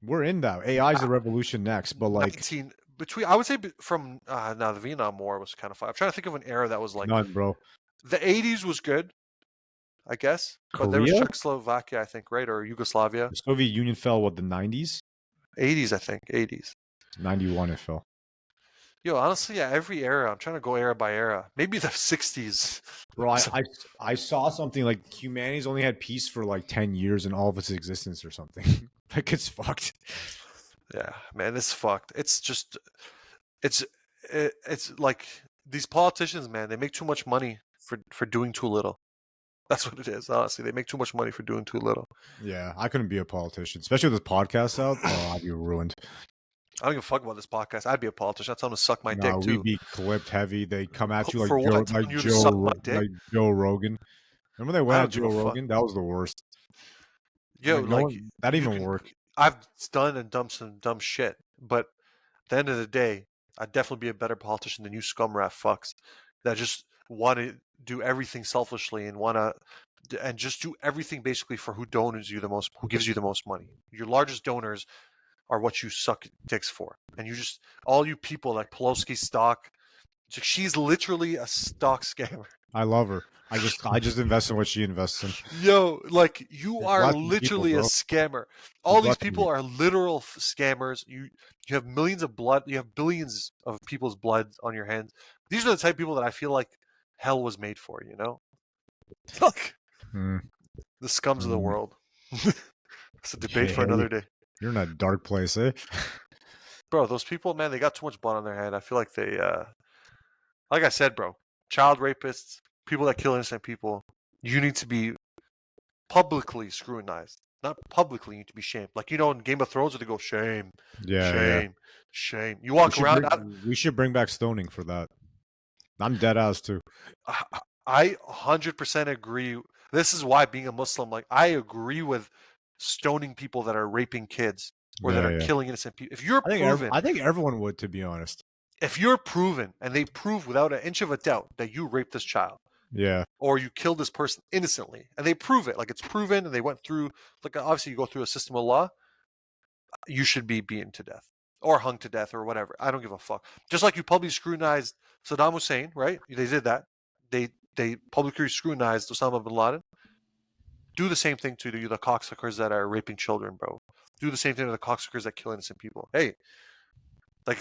We're in that. AI is the revolution next, but like I would say from the Vietnam War was kind of fun. I'm trying to think of an era that was like none, bro. The 80s was good, I guess. Korea? But there was Czechoslovakia, I think, right? Or Yugoslavia. The Soviet Union fell, the 90s? 80s, I think. 80s. 91 it fell. Yo, honestly, yeah, every era. I'm trying to go era by era. Maybe the 60s. Bro, I saw something like humanity's only had peace for like 10 years in all of its existence or something. Like, it's fucked. Yeah, man, it's fucked. It's just, it's like these politicians, man, they make too much money for doing too little. That's what it is, honestly. They make too much money for doing too little. Yeah, I couldn't be a politician, especially with this podcast out. Oh, I'd be ruined. I don't give a fuck about this podcast. I'd be a politician. I'd tell them to suck my dick Nah, we'd too. be clipped heavy. They come at you For what? Telling you to suck my dick? Like Joe Rogan. Remember they I went at don't give Joe a fuck. Rogan? That was the worst. I'm Yo, like, no like one that you even can. work. I've done and done some dumb shit, but at the end of the day, I'd definitely be a better politician than you scum rat fucks that just want to do everything selfishly and want to and just do everything basically for who donors you the most, who gives you the most money. Your largest donors are what you suck dicks for, and you just all you people like Pelosi stock. She's literally a stock scammer. I love her. I just invest in what she invests in. Yo, like you You're are blessing people, literally a bro. scammer. You're All these blessing me. people are literal scammers. You have millions of blood. You have billions of people's blood on your hands. These are the type of people that I feel like hell was made for. You know, like Mm, the scums of the mm. world. It's a debate for Hey, another day, you're in a dark place, eh? bro. Those people, man, they got too much blood on their hand. I feel like they, like I said, bro, child rapists, people that kill innocent people. You need to be publicly scrutinized. Not publicly, you need to be shamed. Like in Game of Thrones, where they go shame, Yeah, yeah. shame, shame. You walk around. We should bring back stoning for that. I'm dead ass too. I 100% agree. This is why being a Muslim, like I agree with stoning people that are raping kids or that Yeah, are yeah. killing innocent people. I think everyone would, to be honest. If you're proven, and they prove without an inch of a doubt that you raped this child, Yeah. or you killed this person innocently, and they prove it, like it's proven, and they went through, like obviously you go through a system of law, you should be beaten to death or hung to death or whatever. I don't give a fuck. Just like you publicly scrutinized Saddam Hussein, right? They did that. They publicly scrutinized Osama bin Laden. Do the same thing to the cocksuckers that are raping children, bro. Do the same thing to the cocksuckers that kill innocent people. Hey, like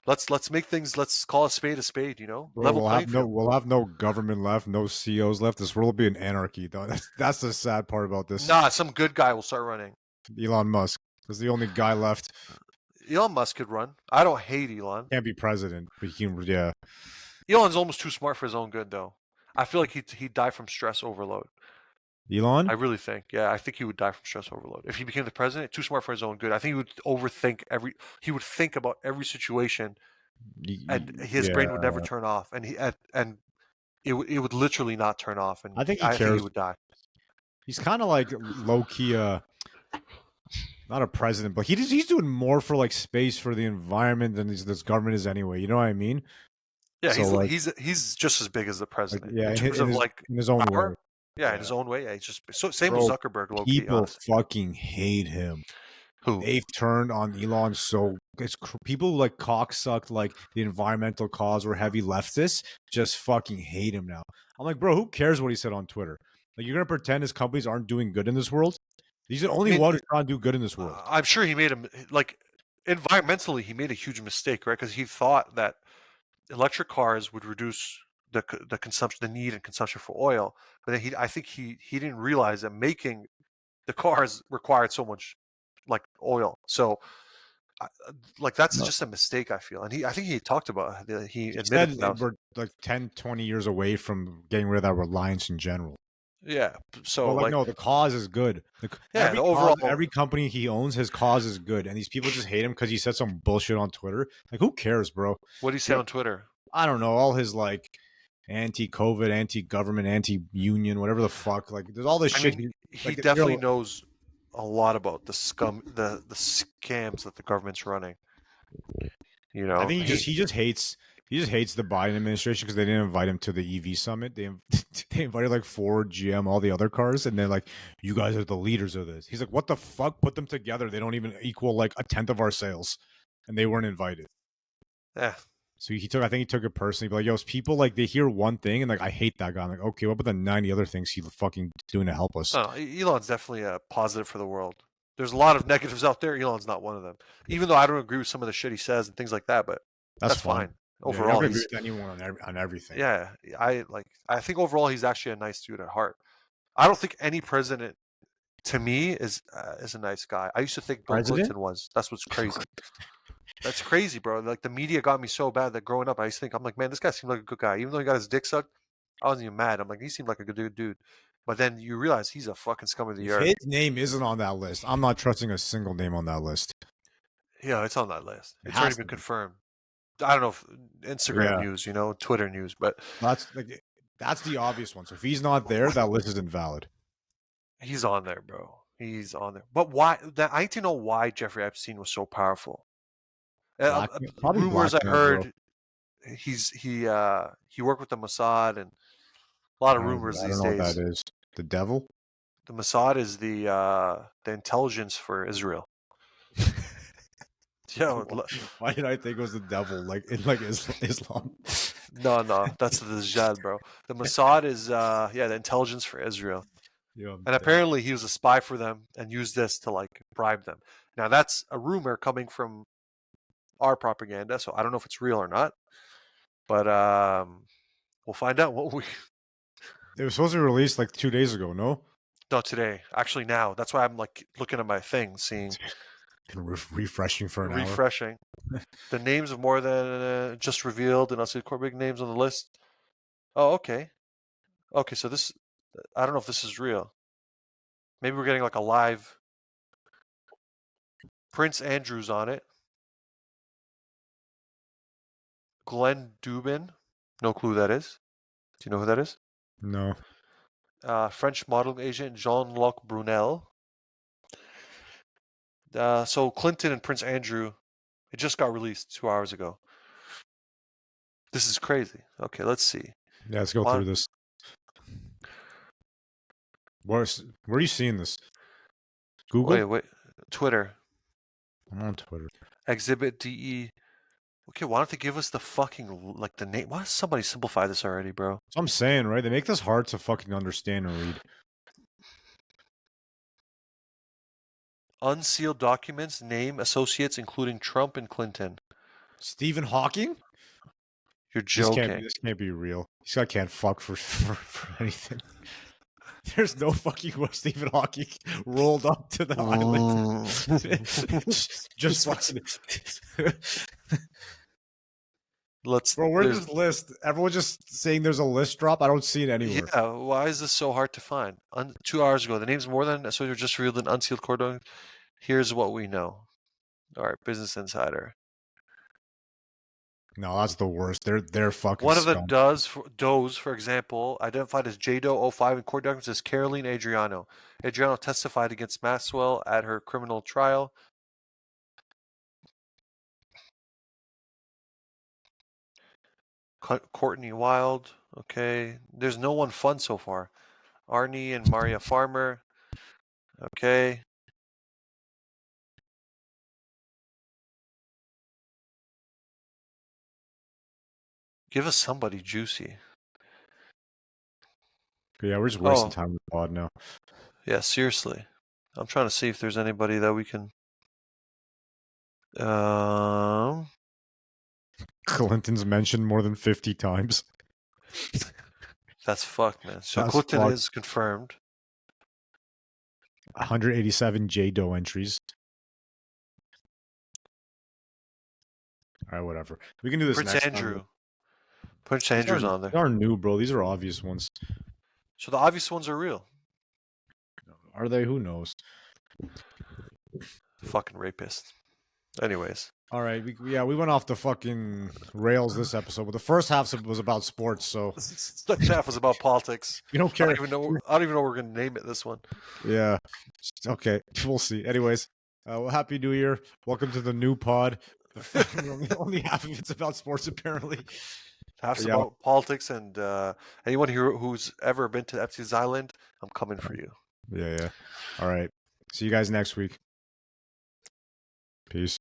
let's make things. Let's call a spade. You know, Bro, level playing field. we'll have no government left, no CEOs left. This world will be an anarchy, though. That's the sad part about this. Nah, some good guy will start running. Elon Musk is the only guy left. Elon Musk could run. I don't hate Elon. Can't be president, but he can. Yeah, Elon's almost too smart for his own good, though. I feel like he'd die from stress overload. I Elon. really think, yeah, I think he would die from stress overload if he became the president. Too smart for his own good. I think he would overthink every. He would think about every situation, and his brain would Yeah, never turn off, and it would literally not turn off, I and think he I think he cares. would die. He's kind of like low key. Not a president, but he's doing more for like space for the environment than this government is anyway. You know what I mean? Yeah, So like, he's just as big as the president yeah, in terms of like in his own way. power. Yeah, in Yeah, his own way. Yeah, he's just so same with bro. Zuckerberg, low key, People honestly. fucking hate him. Who? They've turned on Elon so people who, like cocksucked like the environmental cause or heavy leftists just fucking hate him now. I'm like, bro, who cares what he said on Twitter? Like, you're gonna pretend his companies aren't doing good in this world? He's the I only mean, one who's trying to do good in this world. I'm sure he made like environmentally he made a huge mistake, right? Because he thought that electric cars would reduce the consumption, the need and consumption for oil. But then I think he didn't realize that making the cars required so much like oil. So like that's No. just a mistake I feel. And I think he talked about he He admitted said to that that. we're like 10, 20 years away from getting rid of that reliance in general. Yeah. But So like, like no, the cause is good. yeah, the overall Every company he owns, his cause is good, and these people just hate him because he said some bullshit on Twitter. Like, who cares, bro? what do you say Yeah, on Twitter? I don't know, all his like anti-COVID, anti-government, anti-union, whatever the fuck. Like, there's all this I shit. mean, he Like, definitely knows a lot about the scum the scams that the government's running. You I know, think he just hates the Biden administration because they didn't invite him to the EV summit. They invited like Ford, GM, all the other cars, and they're like, "You guys are the leaders of this." He's like, "What the fuck? Put them together. They don't even equal like a tenth of our sales, and they weren't invited." yeah. So I think he took it personally. But like, yo, people like they hear one thing and like, I hate that guy. I'm like, okay, what about the 90 other things he's fucking doing to help us? Oh, Elon's definitely a positive for the world. There's a lot of negatives out there. Elon's not one of them. Even though I don't agree with some of the shit he says and things like that, but That's that's fine. fine. Yeah, you're not Overall, gonna agree he's with anyone on everything. yeah. I think overall he's actually a nice dude at heart. I don't think any president to me is a nice guy. I used to think Bill President? Clinton was. That's what's crazy. That's crazy, bro. Like the media got me so bad that growing up, I used to think I'm like, man, this guy seemed like a good guy. Even though he got his dick sucked, I wasn't even mad. I'm like, he seemed like a good dude. But then you realize he's a fucking scum of the If earth. his name isn't on that list, I'm not trusting a single name on that list. Yeah, it's on that list. It It's already has been to be. confirmed. I don't know if Instagram Yeah, news, Twitter news, but that's the obvious one. So if he's not there, that list is invalid. he's on there, bro. He's on there. But why? I need to know why Jeffrey Epstein was so powerful. Probably Rumors I blackmail, bro. heard he worked with the Mossad and a lot of rumors I don't these know what that days. is. The devil. The Mossad is the intelligence for Israel. Yo, Why did I think it was the devil? Like in like Islam. no, that's the Dajjal, bro. The Mossad is the intelligence for Israel. Yeah, I'm And dead. apparently he was a spy for them and used this to like bribe them. Now that's a rumor coming from our propaganda, so I don't know if it's real or not. But we'll find out what we It was supposed to be released like 2 days ago. No, know today. Actually now. That's why I'm like looking at my thing, seeing been refreshing for an hour. refreshing. The names of more than just revealed, and I'll see core big names on the list. Oh, okay. Okay, so this I don't know if this is real. Maybe we're getting like a live Prince Andrew's on it. Glenn Dubin. No clue who that is. Do you know who that is? No, French modeling agent Jean-Luc Brunel. So Clinton and Prince Andrew, it just got released 2 hours ago. This is crazy. Okay, let's see. yeah, let's go through this. Where are you seeing this? Google. Wait. Twitter. I'm on Twitter. Exhibit DE. Okay, why don't they give us the fucking like the name? Why does somebody simplify this already, bro? So I'm saying, right? They make this hard to fucking understand and read. Unsealed documents, name, associates, including Trump and Clinton. Stephen Hawking? You're joking. This can't be real. This guy can't fuck for anything. There's no fucking way Stephen Hawking rolled up to the island. Just fucking. Bro, where's this list? Everyone's just saying there's a list drop. I don't see it anywhere. Yeah, why is this so hard to find? 2 hours ago, the name's more than so you're just revealed an unsealed court document. Here's what we know. All right, Business Insider. No, that's the worst. They're fucking. One of the does, for example, identified as JDO05 in court documents is Caroline Adriano. Adriano testified against Maxwell at her criminal trial. Courtney Wild. Okay. There's no one fun so far. Arnie and Maria Farmer. Okay. Give us somebody juicy. Yeah, we're just wasting time with the pod now. Yeah, seriously. I'm trying to see if there's anybody that we can. Clinton's mentioned more than 50 times. That's fucked, man. So That's Clinton fucked. is confirmed. 187 JDO entries. All right, whatever. We can do this Prince next Andrew. time. Prince Andrew's on there. They aren't new, bro. These are obvious ones. So the obvious ones are real. Are they? Who knows? Fucking rapist. Anyways. All right. We went off the fucking rails this episode, but the first half was about sports. So the second half was about politics. You don't care. I don't even know what we're gonna name it. This one. Yeah. Okay. We'll see. Anyways, well, happy New Year. Welcome to the new pod. Only half of it's about sports, apparently. Half's about politics, and anyone here who's ever been to Epstein's Island, I'm coming for you. Yeah. All right. See you guys next week. Peace.